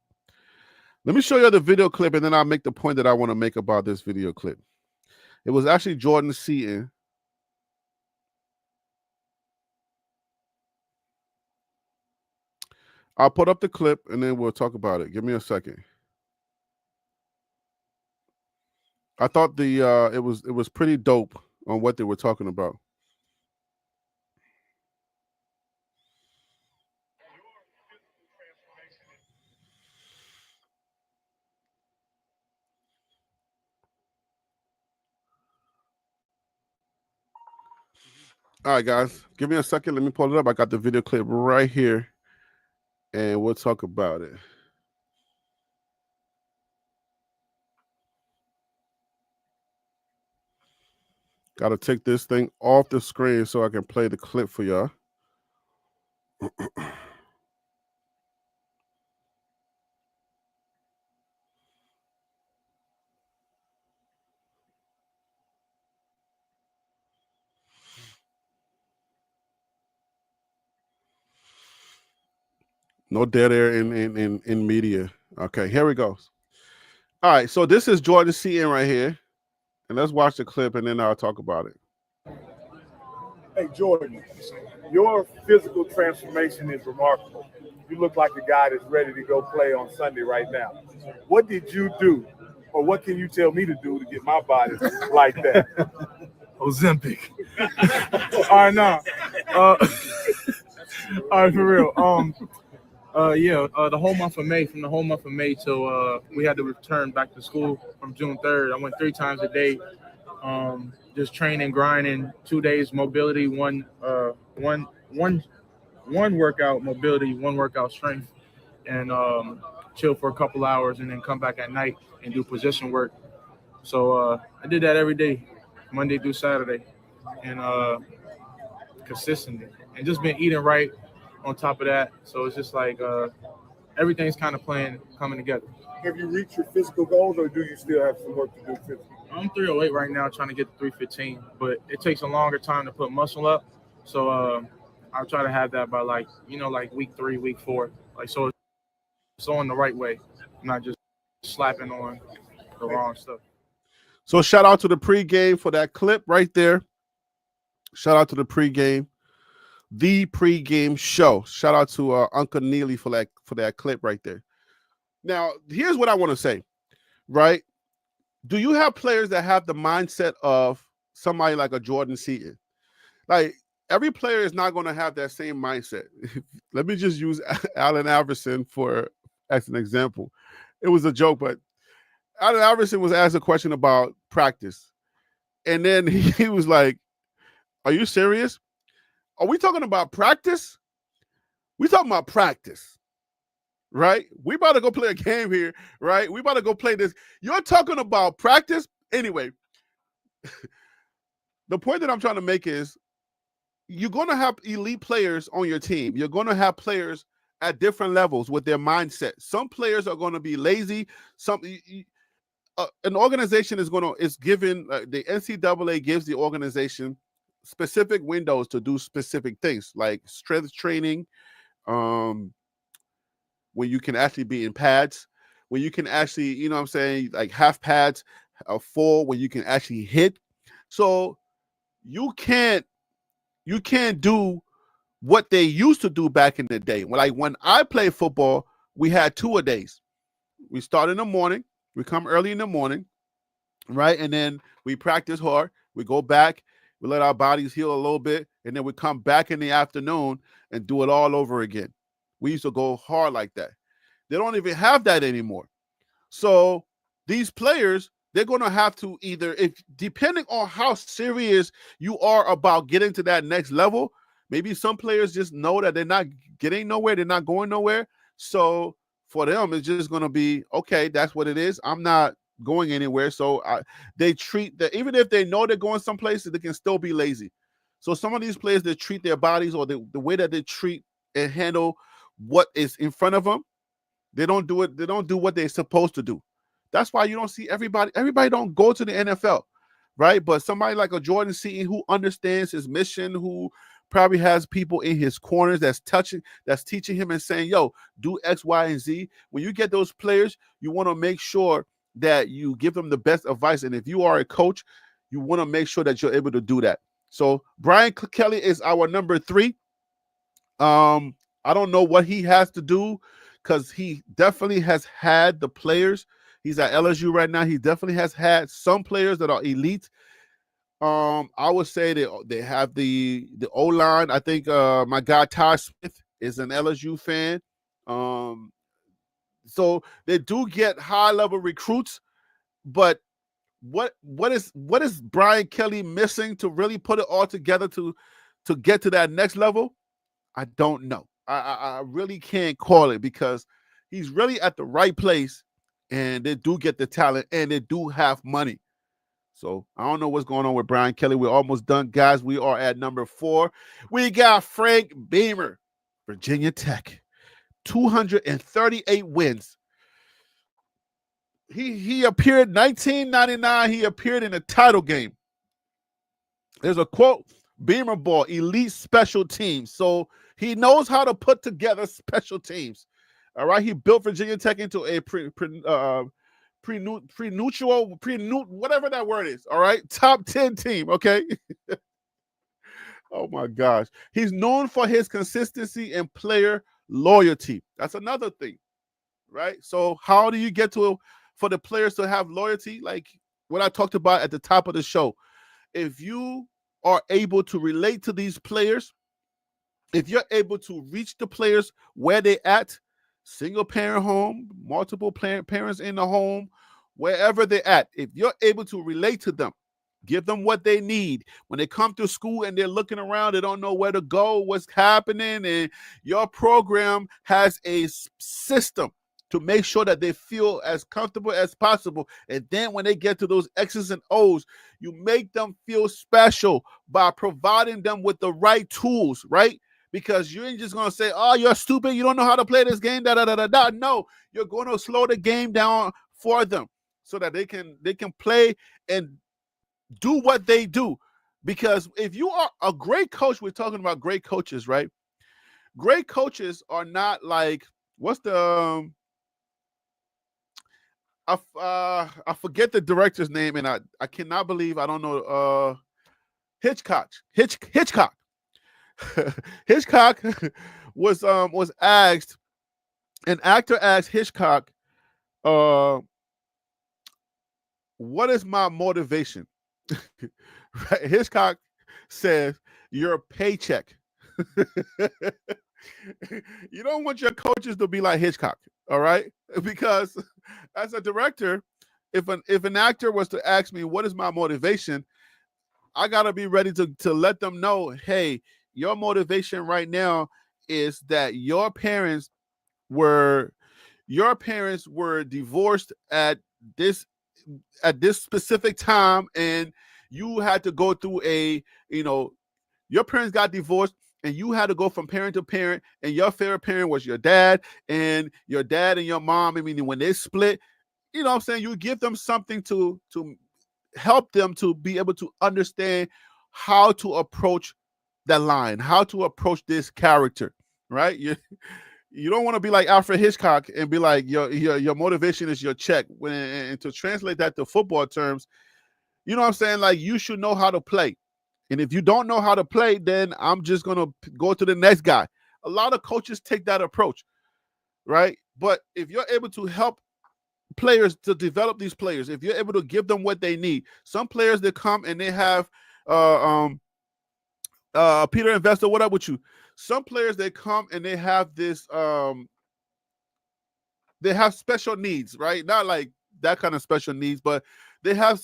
Let me show you the video clip, and then I'll make the point that I want to make about this video clip. It was actually Jordan Seaton. I'll put up the clip, and then we'll talk about it. Give me a second. I thought it was pretty dope on what they were talking about. All right, guys, give me a second. Let me pull it up. I got the video clip right here. and we'll talk about it. Got to take this thing off the screen so I can play the clip for y'all. No dead air in media. Okay, here we go. All right, so this is Jordan Seaton right here. And let's watch the clip and then I'll talk about it. Hey, Jordan, your physical transformation is remarkable. You look like a guy that's ready to go play on Sunday right now. What did you do, or what can you tell me to do to get my body like that? Ozempic. All right, now. All right, for real. The whole month of May, from the whole month of May till we had to return back to school from June 3rd, I went 3 times a day, just training, grinding, 2 days mobility, one workout mobility, 1 workout strength, and chill for a couple hours, and then come back at night and do position work. So I did that every day, Monday through Saturday, and consistently, and just been eating right on top of that. So it's just like everything's kind of coming together. Have you reached your physical goals, or do you still have some work to do physically? I'm 308 right now, trying to get to 315, but it takes a longer time to put muscle up. So I'll try to have that by like week 3, week 4, like so it's on the right way, not just slapping on the wrong stuff. So shout out to the pregame for that clip right there. Shout out to the pregame show. Shout out to Uncle Neely for that clip right there. Now, here's what I want to say, right? Do you have players that have the mindset of somebody like a Jordan Seaton? Like, every player is not going to have that same mindset. Let me just use Allen Iverson as an example. It was a joke, but Allen Iverson was asked a question about practice. And then he was like, "Are you serious? Are we talking about practice? We talking about practice, right? We about to go play a game here, right? We about to go play this. You're talking about practice?" Anyway, the point that I'm trying to make is you're going to have elite players on your team. You're going to have players at different levels with their mindset. Some players are going to be lazy. An organization is given, the NCAA gives the organization specific windows to do specific things like strength training, when you can actually be in pads, when you can actually, like half pads, full, when you can actually hit. So you can't do what they used to do back in the day. Like when I played football, we had 2-a-days. We start in the morning, we come early in the morning, right? And then we practice hard. We go back, we let our bodies heal a little bit, and then we come back in the afternoon and do it all over again. We used to go hard like that. They don't even have that anymore. So these players, they're going to have to either, depending on how serious you are about getting to that next level, maybe some players just know that they're not getting nowhere, they're not going nowhere. So for them, it's just going to be, okay, that's what it is. I'm not going anywhere. So they treat that, even if they know they're going someplace, they can still be lazy. So some of these players that treat their bodies, or the way that they treat and handle what is in front of them, they don't do it. They don't do what they're supposed to do. That's why you don't see everybody don't go to the NFL, right? But somebody like a Jordan Seaton who understands his mission, who probably has people in his corners that's teaching him and saying, yo, do X, Y, and Z. When you get those players, you want to make sure that you give them the best advice. And if you are a coach, you want to make sure that you're able to do that. So Brian Kelly is our number 3. I don't know what he has to do, because he definitely has had the players. He's at LSU right now. He definitely has had some players that are elite. I would say they have the O-line. I think my guy Ty Smith is an LSU fan. So they do get high-level recruits, but what is Brian Kelly missing to really put it all together to get to that next level? I don't know. I really can't call it because he's really at the right place, and they do get the talent, and they do have money. So I don't know what's going on with Brian Kelly. We're almost done, guys. We are at number 4. We got Frank Beamer, Virginia Tech, 238 wins. He appeared 1999. He appeared in a title game. There's a quote: Beamer ball, elite special teams. So he knows how to put together special teams. All right, he built Virginia Tech into a whatever that word is. All right, top 10 team. Okay. Oh my gosh, he's known for his consistency and player loyalty. That's another thing, right? So how do you get for the players to have loyalty? Like what I talked about at the top of the show. If you are able to relate to these players, if you're able to reach the players where they at, single parent home, multiple parents in the home, wherever they're at, if you're able to relate to them, give them what they need. When they come to school and they're looking around, they don't know where to go, what's happening, and your program has a system to make sure that they feel as comfortable as possible. And then when they get to those X's and O's, you make them feel special by providing them with the right tools, right? Because you ain't just going to say, oh, you're stupid, you don't know how to play this game, da-da-da-da-da. No, you're going to slow the game down for them so that they can play and do what they do. Because if you are a great coach, we're talking about great coaches, right? Great coaches are not like, what's the I forget the director's name, and I cannot believe I don't know Hitchcock. Hitchcock was asked, an actor asked Hitchcock, what is my motivation? Right? Hitchcock says, your paycheck. You don't want your coaches to be like Hitchcock, all right? Because as a director, if an actor was to ask me, what is my motivation? I got to be ready to let them know, hey, your motivation right now is that your parents were divorced at this specific time, and you had to go through your parents got divorced, and you had to go from parent to parent, and your favorite parent was your dad, and your dad and your mom, I mean, when they split, you know what I'm saying, you give them something to help them to be able to understand how to approach that line, how to approach this character, right? You don't want to be like Alfred Hitchcock and be like, your motivation is your check. And to translate that to football terms, you know what I'm saying? Like, you should know how to play. And if you don't know how to play, then I'm just going to go to the next guy. A lot of coaches take that approach, right? But if you're able to help players to develop these players, if you're able to give them what they need, some players that come and they have Peter Investor, what up with you? Some players, they come and they have this they have special needs, right? Not like that kind of special needs, but they have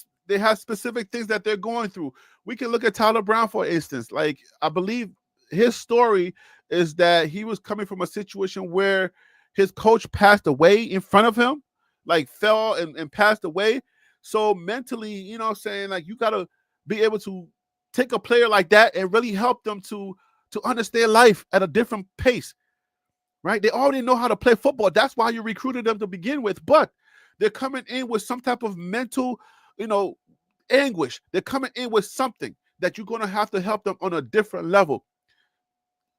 specific things that they're going through. We can look at Tyler Brown, for instance. Like, I believe his story is that he was coming from a situation where his coach passed away in front of him, like fell and passed away. So mentally, you know what I'm saying, like, you got to be able to take a player like that and really help them to understand life at a different pace, right? They already know how to play football. That's why you recruited them to begin with. But they're coming in with some type of mental, anguish. They're coming in with something that you're going to have to help them on a different level.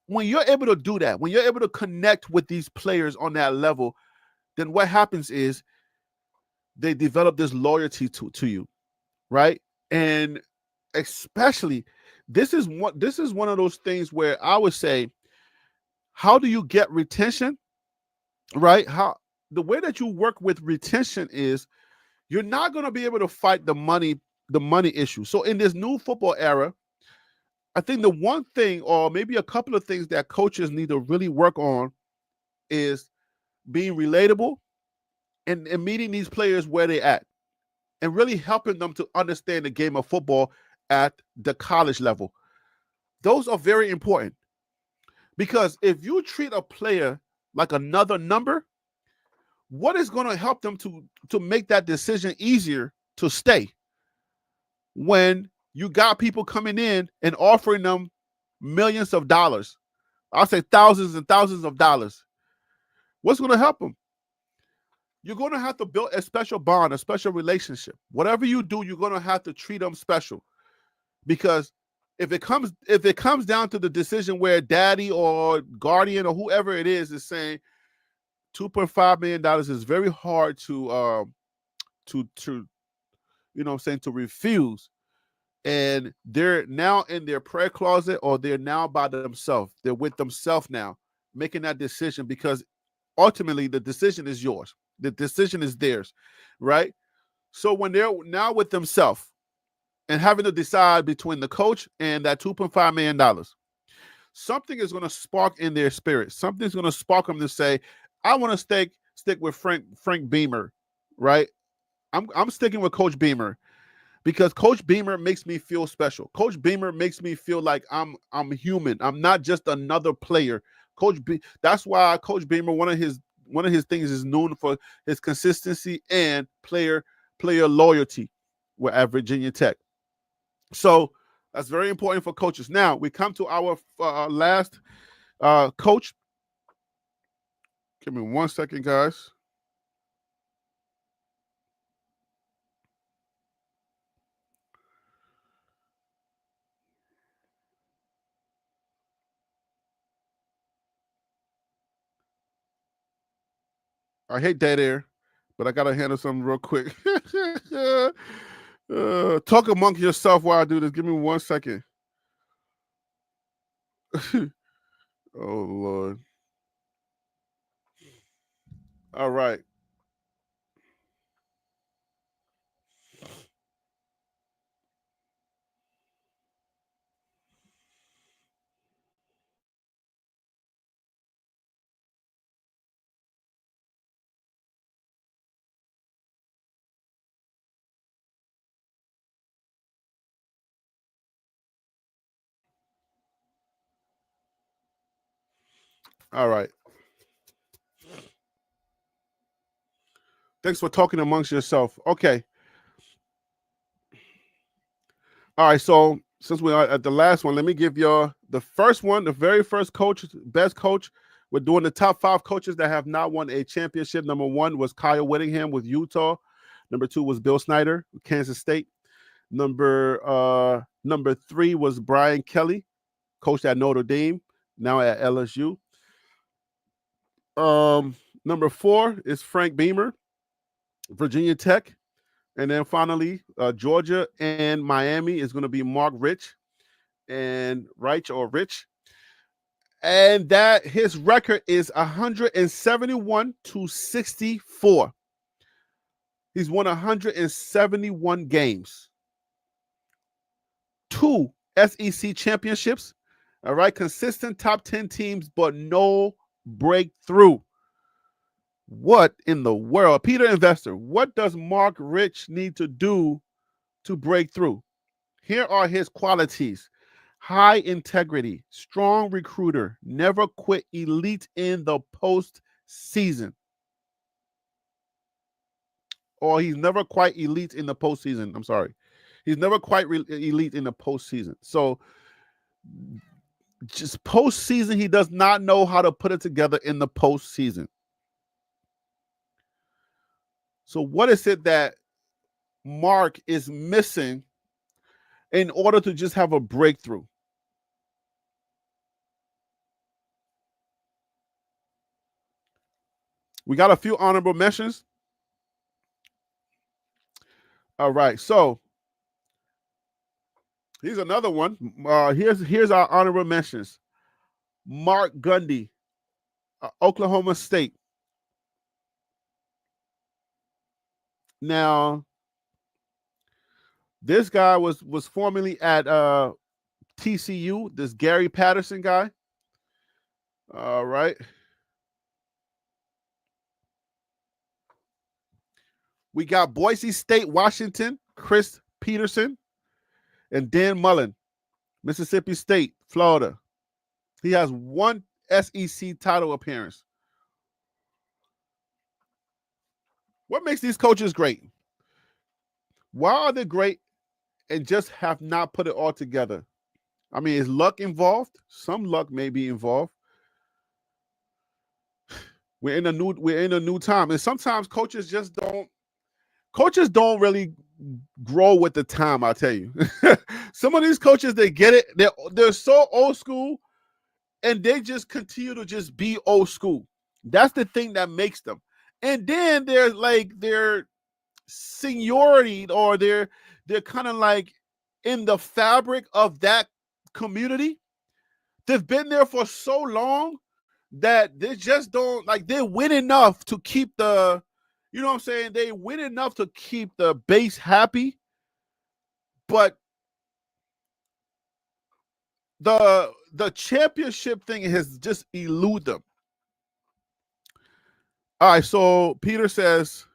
When you're able to do that, when you're able to connect with these players on that level, then what happens is they develop this loyalty to you, right? And especially, this is one of those things where I would say, how do you get retention, right? The way that you work with retention is you're not going to be able to fight the money issue. So in this new football era, I think the one thing, or maybe a couple of things that coaches need to really work on, is being relatable and meeting these players where they're at and really helping them to understand the game of football at the college level. Those are very important, Because if you treat a player like another number, what is going to help them to make that decision easier to stay when you got people coming in and offering them millions of dollars? I'll say thousands and thousands of dollars. What's going to help them? You're going to have to build a special bond, a special relationship. Whatever you do, you're going to have to treat them special. Because if it comes down to the decision where daddy or guardian or whoever it is saying $2.5 million is very hard to to refuse, and they're now in their prayer closet or they're now by themselves, they're with themselves now, making that decision, because ultimately the decision is yours. The decision is theirs, right? So when they're now with themselves and having to decide between the coach and that $2.5 million, something is going to spark in their spirit. Something's going to spark them to say, I want to stick with Frank Beamer, right? I'm sticking with Coach Beamer because Coach Beamer makes me feel special. Coach Beamer makes me feel like I'm human. I'm not just another player. That's why Coach Beamer, one of his things is known for his consistency and player loyalty at Virginia Tech. So that's very important for coaches. Now we come to our last coach. Give me 1 second, guys. I hate dead air, but I got to handle something real quick. Talk amongst yourself while I do this. Give me 1 second. Oh, Lord. All right. All right. Thanks for talking amongst yourself. Okay. All right. So since we are at the last one, let me give y'all the first one, the very first coach, best coach. We're doing the top 5 coaches that have not won a championship. Number 1 was Kyle Whittingham with Utah. Number 2 was Bill Snyder with Kansas State. Number 3 was Brian Kelly, coach at Notre Dame, now at LSU. Number 4 is Frank Beamer, Virginia Tech. And then finally, Georgia and Miami is going to be Mark Rich and Rich. And that his record is 171-64. He's won 171 games. 2 SEC championships. All right. Consistent top 10 teams, but no breakthrough. What in the world? Peter Investor, what does Mark Rich need to do to break through? Here are his qualities. High integrity, strong recruiter, never quit, elite in the postseason. Or he's never quite elite in the postseason. I'm sorry. He's never quite elite in the postseason. So just postseason, he does not know how to put it together in the postseason. So what is it that Mark is missing in order to just have a breakthrough? We got a few honorable mentions. All right, so here's another one. Here's our honorable mentions. Mark Gundy, Oklahoma State. Now, this guy was formerly at TCU, this Gary Patterson guy. All right. We got Boise State, Washington, Chris Peterson, and Dan Mullen, Mississippi State, Florida. He has one SEC title appearance. What makes these coaches great? Why are they great and just have not put it all together? I mean, is luck involved? Some luck may be involved. We're in a new time, and sometimes coaches don't really grow with the time. I'll tell you, some of these coaches, they get it. They're so old school, and they just continue to just be old school. That's the thing that makes them. And then there's like their seniority, or they're kind of like in the fabric of that community. They've been there for so long that they just don't, like, they win enough to keep the, you know what I'm saying? They win enough to keep the base happy, but the championship thing has just eluded them. All right, so Peter says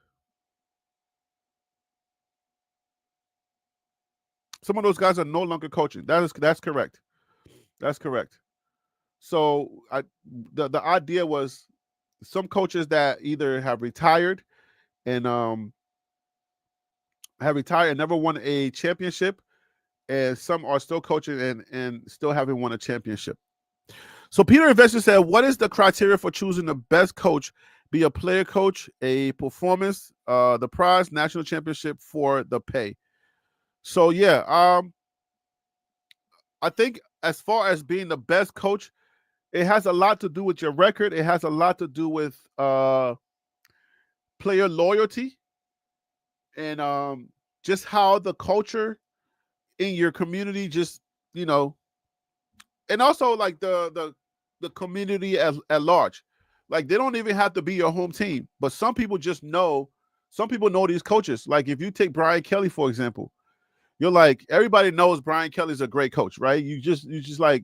some of those guys are no longer coaching. That's correct. That's correct. So the idea was some coaches that either have retired and never won a championship, and some are still coaching and still haven't won a championship. So Peter Investor said, what is the criteria for choosing the best coach? Be a player coach, a performance, the prize, national championship, for the pay. So yeah, I think as far as being the best coach, it has a lot to do with your record. It has a lot to do with player loyalty, and just how the culture in your community, just, you know, and also like the community at large. Like, they don't even have to be your home team, but some people know these coaches. Like, if you take Brian Kelly, for example, you're like, everybody knows Brian Kelly's a great coach, right? You just like,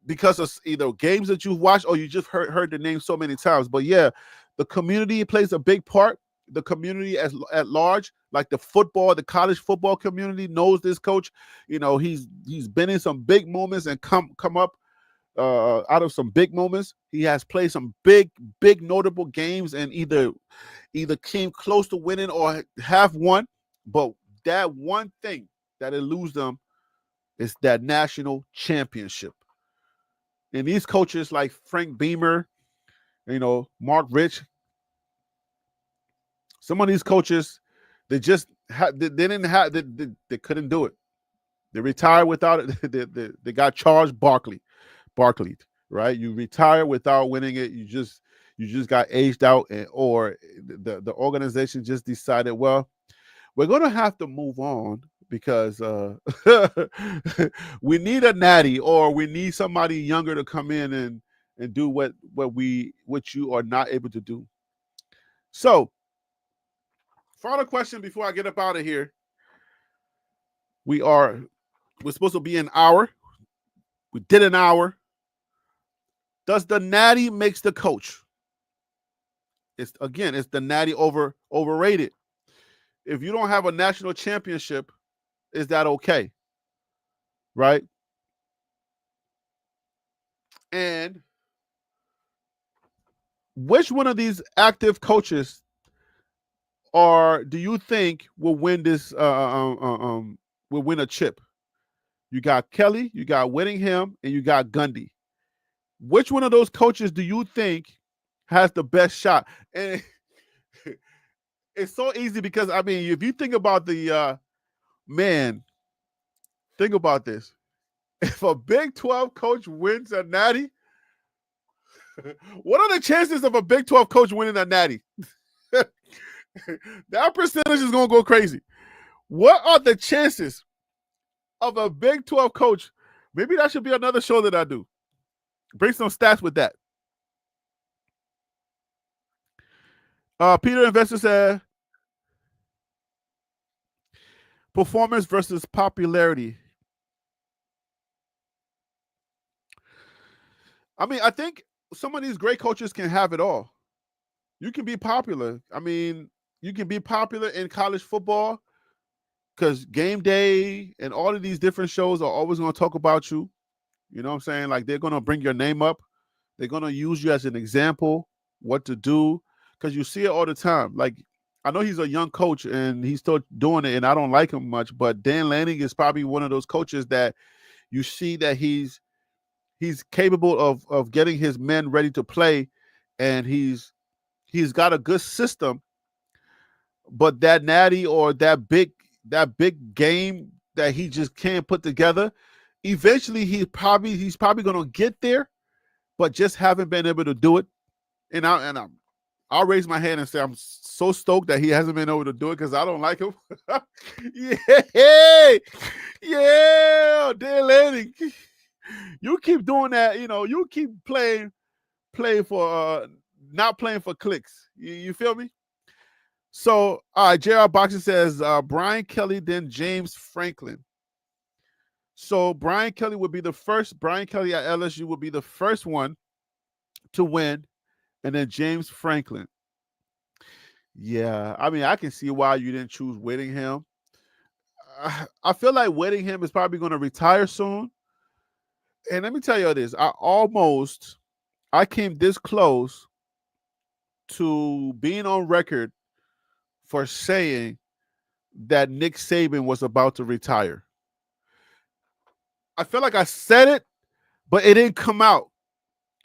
because of either games that you've watched or you just heard the name so many times. But yeah, the community plays a big part. The community at large, like the college football community, knows this coach. You know, he's been in some big moments and come up out of some big moments. He has played some big notable games and either came close to winning or have won. But that one thing that eludes them is that national championship. And these coaches like Frank Beamer, you know, Mark Rich, some of these coaches, they just they couldn't do it. They retired without it. They got charged Barkley, right? You retire without winning it. You just got aged out, or the organization just decided, well, we're going to have to move on because we need a natty, or we need somebody younger to come in and do what you are not able to do. So, final question before I get up out of here. We're supposed to be an hour. We did an hour. Does the natty makes the coach? It's the natty overrated. If you don't have a national championship, is that okay? Right? And which one of these active coaches do you think will win this will win a chip? You got Kelly, you got Whittingham, and you got Gundy. Which one of those coaches do you think has the best shot? And it's so easy because, I mean, if you think about think about this. If a Big 12 coach wins a natty, what are the chances of a Big 12 coach winning a natty? That percentage is going to go crazy. What are the chances of a Big 12 coach? Maybe that should be another show that I do. Bring some stats with that. Peter Investor said, performance versus popularity. I mean, I think some of these great coaches can have it all. You can be popular. I mean, you can be popular in college football because Game Day and all of these different shows are always going to talk about you. You know what I'm saying? Like they're gonna bring your name up. They're gonna use you as an example, what to do, because you see it all the time. Like I know he's a young coach and he's still doing it, and I don't like him much. But Dan Lanning is probably one of those coaches that you see that he's capable of getting his men ready to play, and he's got a good system. But that natty or that big game that he just can't put together, eventually he's probably gonna get there, but just haven't been able to do it. And I'll raise my hand and say I'm so stoked that he hasn't been able to do it because I don't like him. Yeah, Dan Lanning. You keep doing that, you keep playing for not playing for clicks. You feel me? So, all right, JR Boxing says Brian Kelly, then James Franklin. So Brian Kelly would be the first. Brian Kelly at LSU would be the first one to win, and then James Franklin. Yeah, I mean, I can see why you didn't choose Whittingham. I feel like Whittingham is probably going to retire soon. And let me tell you this: I came this close to being on record for saying that Nick Saban was about to retire. I feel like I said it, but it didn't come out.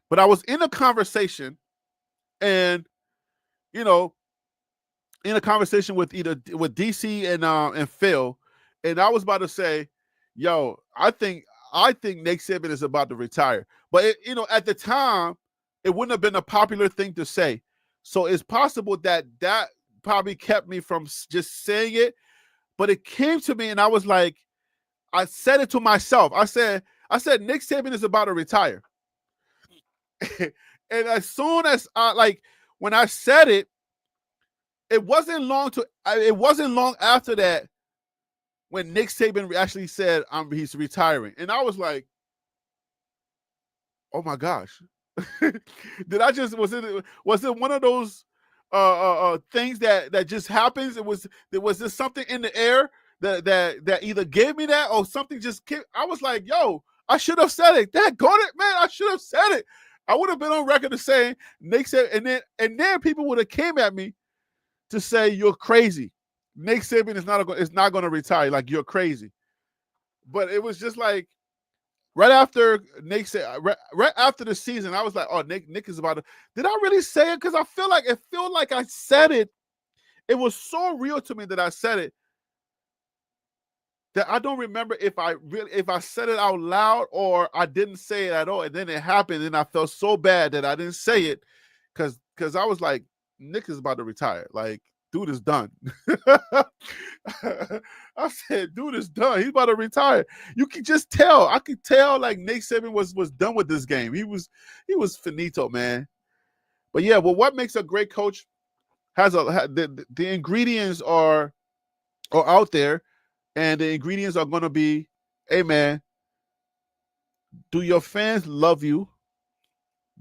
But I was in a conversation, and in a conversation with DC and Phil, and I was about to say, "Yo, I think Nick Saban is about to retire." But at the time, it wouldn't have been a popular thing to say. So it's possible that probably kept me from just saying it. But it came to me, and I was like, I said it to myself. I said Nick Saban is about to retire. And as soon as when I said it, it wasn't long after that when Nick Saban actually said he's retiring. And I was like, oh my gosh. Did I just was it one of those things that just happens? Was there something in the air that either gave me that or something just came? I was like, yo, I should have said it. That got it, man. I should have said it. I would have been on record of saying Nick said, and then people would have came at me to say you're crazy. Nick Saban is not going to retire. Like, you're crazy. But it was just like right after Nick said, right after the season, I was like, oh, Nick is about to. Did I really say it? Because I feel like I said it. It was so real to me that I said it that I don't remember if I said it out loud or I didn't say it at all. And then it happened, and I felt so bad that I didn't say it because I was like, Nick is about to retire. Like, dude is done. I said, dude is done. He's about to retire. You can just tell. I could tell like Nick Saban was done with this game. He was finito, man. But yeah, well, what makes a great coach the ingredients are out there, and the ingredients are going to be, hey man, do your fans love you?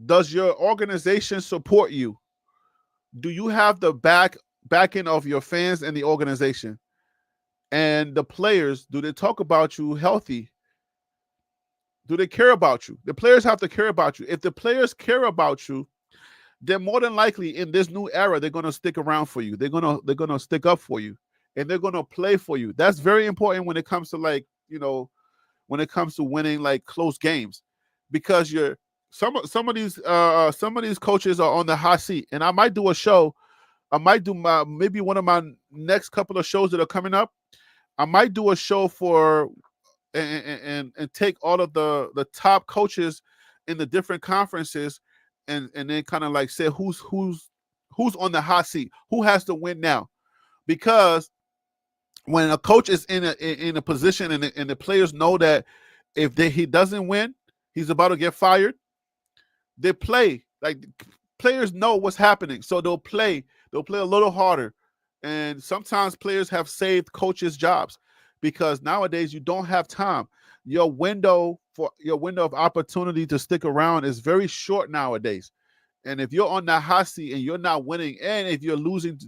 Does your organization support you? Do you have the backing of your fans and the organization? And the players, do they talk about you healthy? Do they care about you? The players have to care about you. If the players care about you, then more than likely in this new era, they're going to stick around for you. They're going to stick up for you, and they're going to play for you. That's very important when it comes to when it comes to winning like close games, because some of these coaches are on the hot seat. And I might do a show. I might do maybe one of my next couple of shows that are coming up. I might do a show for and take all of the top coaches in the different conferences and then kind of like say who's on the hot seat, who has to win now. Because when a coach is in a position and the players know that if he doesn't win, he's about to get fired, they play. Like, players know what's happening, so they'll play a little harder. And sometimes players have saved coaches' jobs because nowadays you don't have time. Your window of opportunity to stick around is very short nowadays. And if you're on that hot seat and you're not winning, and if you're losing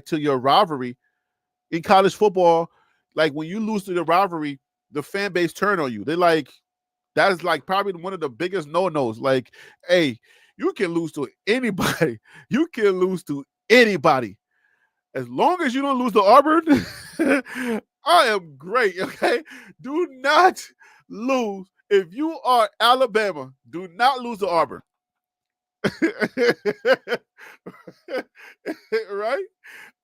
to your rivalry in college football, like when you lose to the rivalry, the fan base turn on you. They're like, That is like probably one of the biggest no-nos. Like, hey, you can lose to anybody. You can lose to anybody. As long as you don't lose to Auburn, I am great, okay? Do not lose. If you are Alabama, do not lose to Auburn. Right?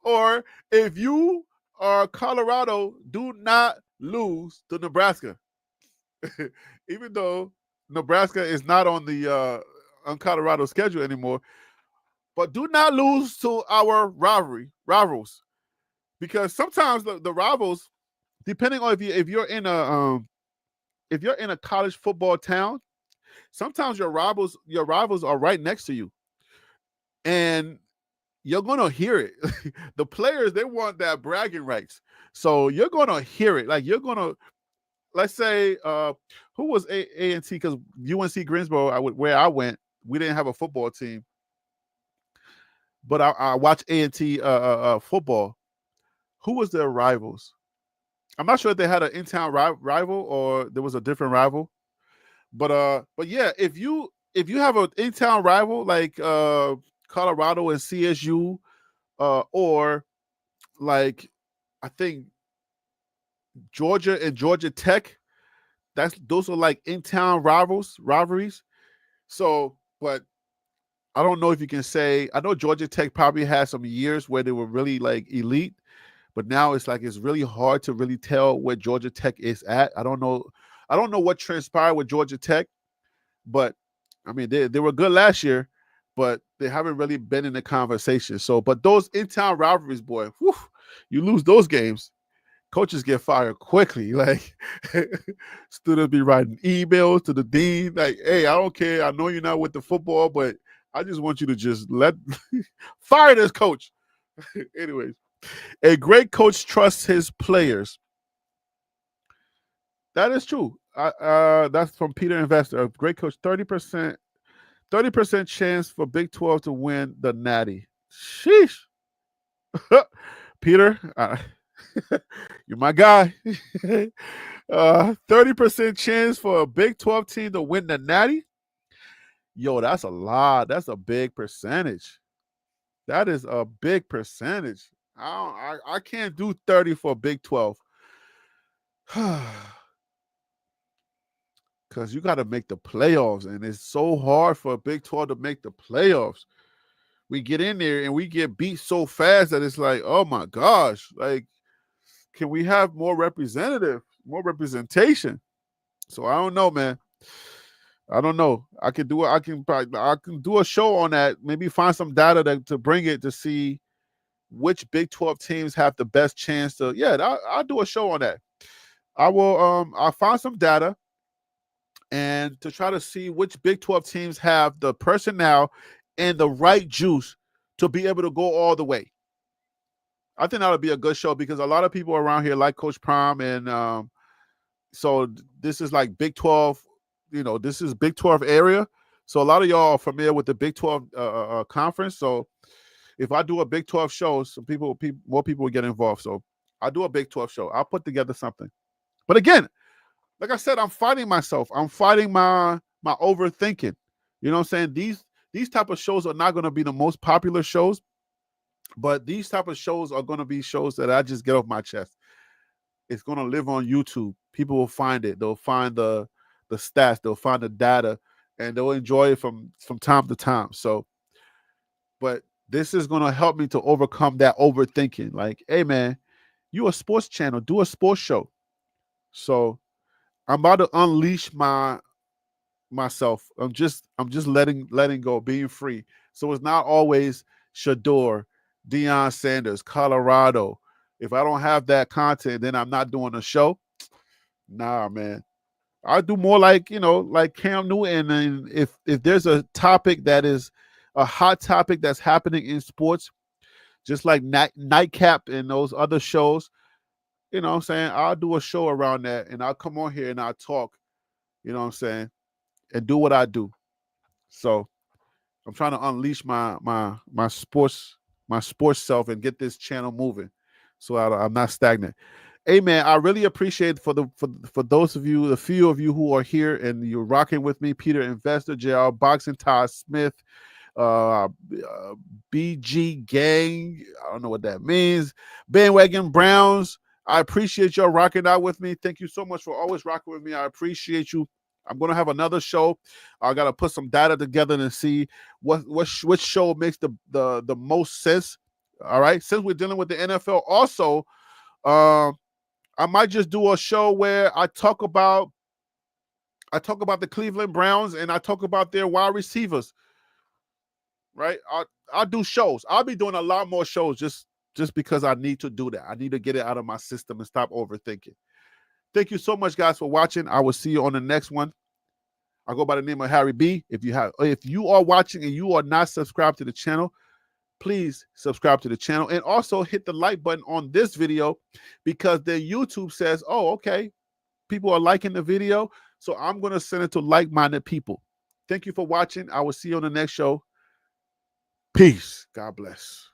Or if you are Colorado, do not lose to Nebraska. Even though Nebraska is not on the on Colorado's schedule anymore, but do not lose to our rivals, because sometimes the rivals, depending on if you're in a college football town, sometimes your rivals are right next to you, and you're gonna hear it. The players, they want that bragging rights, so you're gonna hear it. Like, you're gonna, let's say, who was A&T, because UNC Greensboro, where I went, we didn't have a football team, but I watched A&T football. Who was their rivals? I'm not sure if they had an in-town rival or there was a different rival. But yeah, if you have an in-town rival like Colorado and CSU, or like, I think Georgia and Georgia Tech, those are like in-town rivalries. So, but I don't know if you can say, I know Georgia Tech probably had some years where they were really like elite, but now it's really hard to really tell where Georgia Tech is at. I don't know what transpired with Georgia Tech, but I mean, they were good last year, but they haven't really been in the conversation. So, but those in-town rivalries, boy, whew, you lose those games, coaches get fired quickly. Like, students be writing emails to the dean, like, hey, I don't care. I know you're not with the football, but I just want you to just fire this coach. Anyways, a great coach trusts his players. That is true. That's from Peter Investor. A great coach, 30% chance for Big 12 to win the Natty. Sheesh. Peter, you're my guy. 30% chance for a Big 12 team to win the Natty. Yo, that's a lot. That's a big percentage. That is a big percentage. I can't do 30 for Big 12. Because you got to make the playoffs, and it's so hard for a Big 12 to make the playoffs. We get in there and we get beat so fast that it's like, oh my gosh, like, can we have more representation? So I don't know, man. I don't know. I can do a show on that. Maybe find some data to bring it to see which Big 12 teams have the best chance to. Yeah, I'll do a show on that. I'll find some data and to try to see which Big 12 teams have the personnel and the right juice to be able to go all the way. I think that would be a good show because a lot of people around here like Coach Prime, and so this is like Big 12. This is Big 12 area. So a lot of y'all are familiar with the Big 12 conference. So if I do a Big 12 show, more people will get involved. So I'll do a Big 12 show. I'll put together something. But again, like I said, I'm fighting myself. I'm fighting my overthinking. You know what I'm saying? These type of shows are not going to be the most popular shows, but these type of shows are going to be shows that I just get off my chest. It's going to live on YouTube. People will find it. They'll find the stats. They'll find the data, and they'll enjoy it from time to time. So, but this is going to help me to overcome that overthinking. Like, hey, man, you a sports channel. Do a sports show. So I'm about to unleash myself. I'm just letting go, being free. So it's not always Shador, Deion Sanders, Colorado. If I don't have that content, then I'm not doing a show. Nah, man. I do more like Cam Newton. And if there's a topic that is a hot topic that's happening in sports, just like Nightcap and those other shows, you know what I'm saying? I'll do a show around that, and I'll come on here and I'll talk, you know what I'm saying, and do what I do. So I'm trying to unleash my sports self and get this channel moving so I'm not stagnant. Hey man, I really appreciate for those of you, the few of you who are here and you're rocking with me, Peter Investor, JR Boxing, Todd Smith, BG Gang. I don't know what that means. Bandwagon Browns. I appreciate y'all rocking out with me. Thank you so much for always rocking with me. I appreciate you. I'm gonna have another show. I gotta put some data together and see which show makes the most sense. All right. Since we're dealing with the NFL, also, I might just do a show where I talk about the Cleveland Browns and I talk about their wide receivers. Right? I'll do shows. I'll be doing a lot more shows just because I need to do that. I need to get it out of my system and stop overthinking. Thank you so much, guys, for watching. I will see you on the next one. I go by the name of Harry B. If you are watching and you are not subscribed to the channel, please subscribe to the channel and also hit the like button on this video, because then YouTube says, oh, okay, people are liking the video, so I'm going to send it to like-minded people. Thank you for watching. I will see you on the next show. Peace. God bless.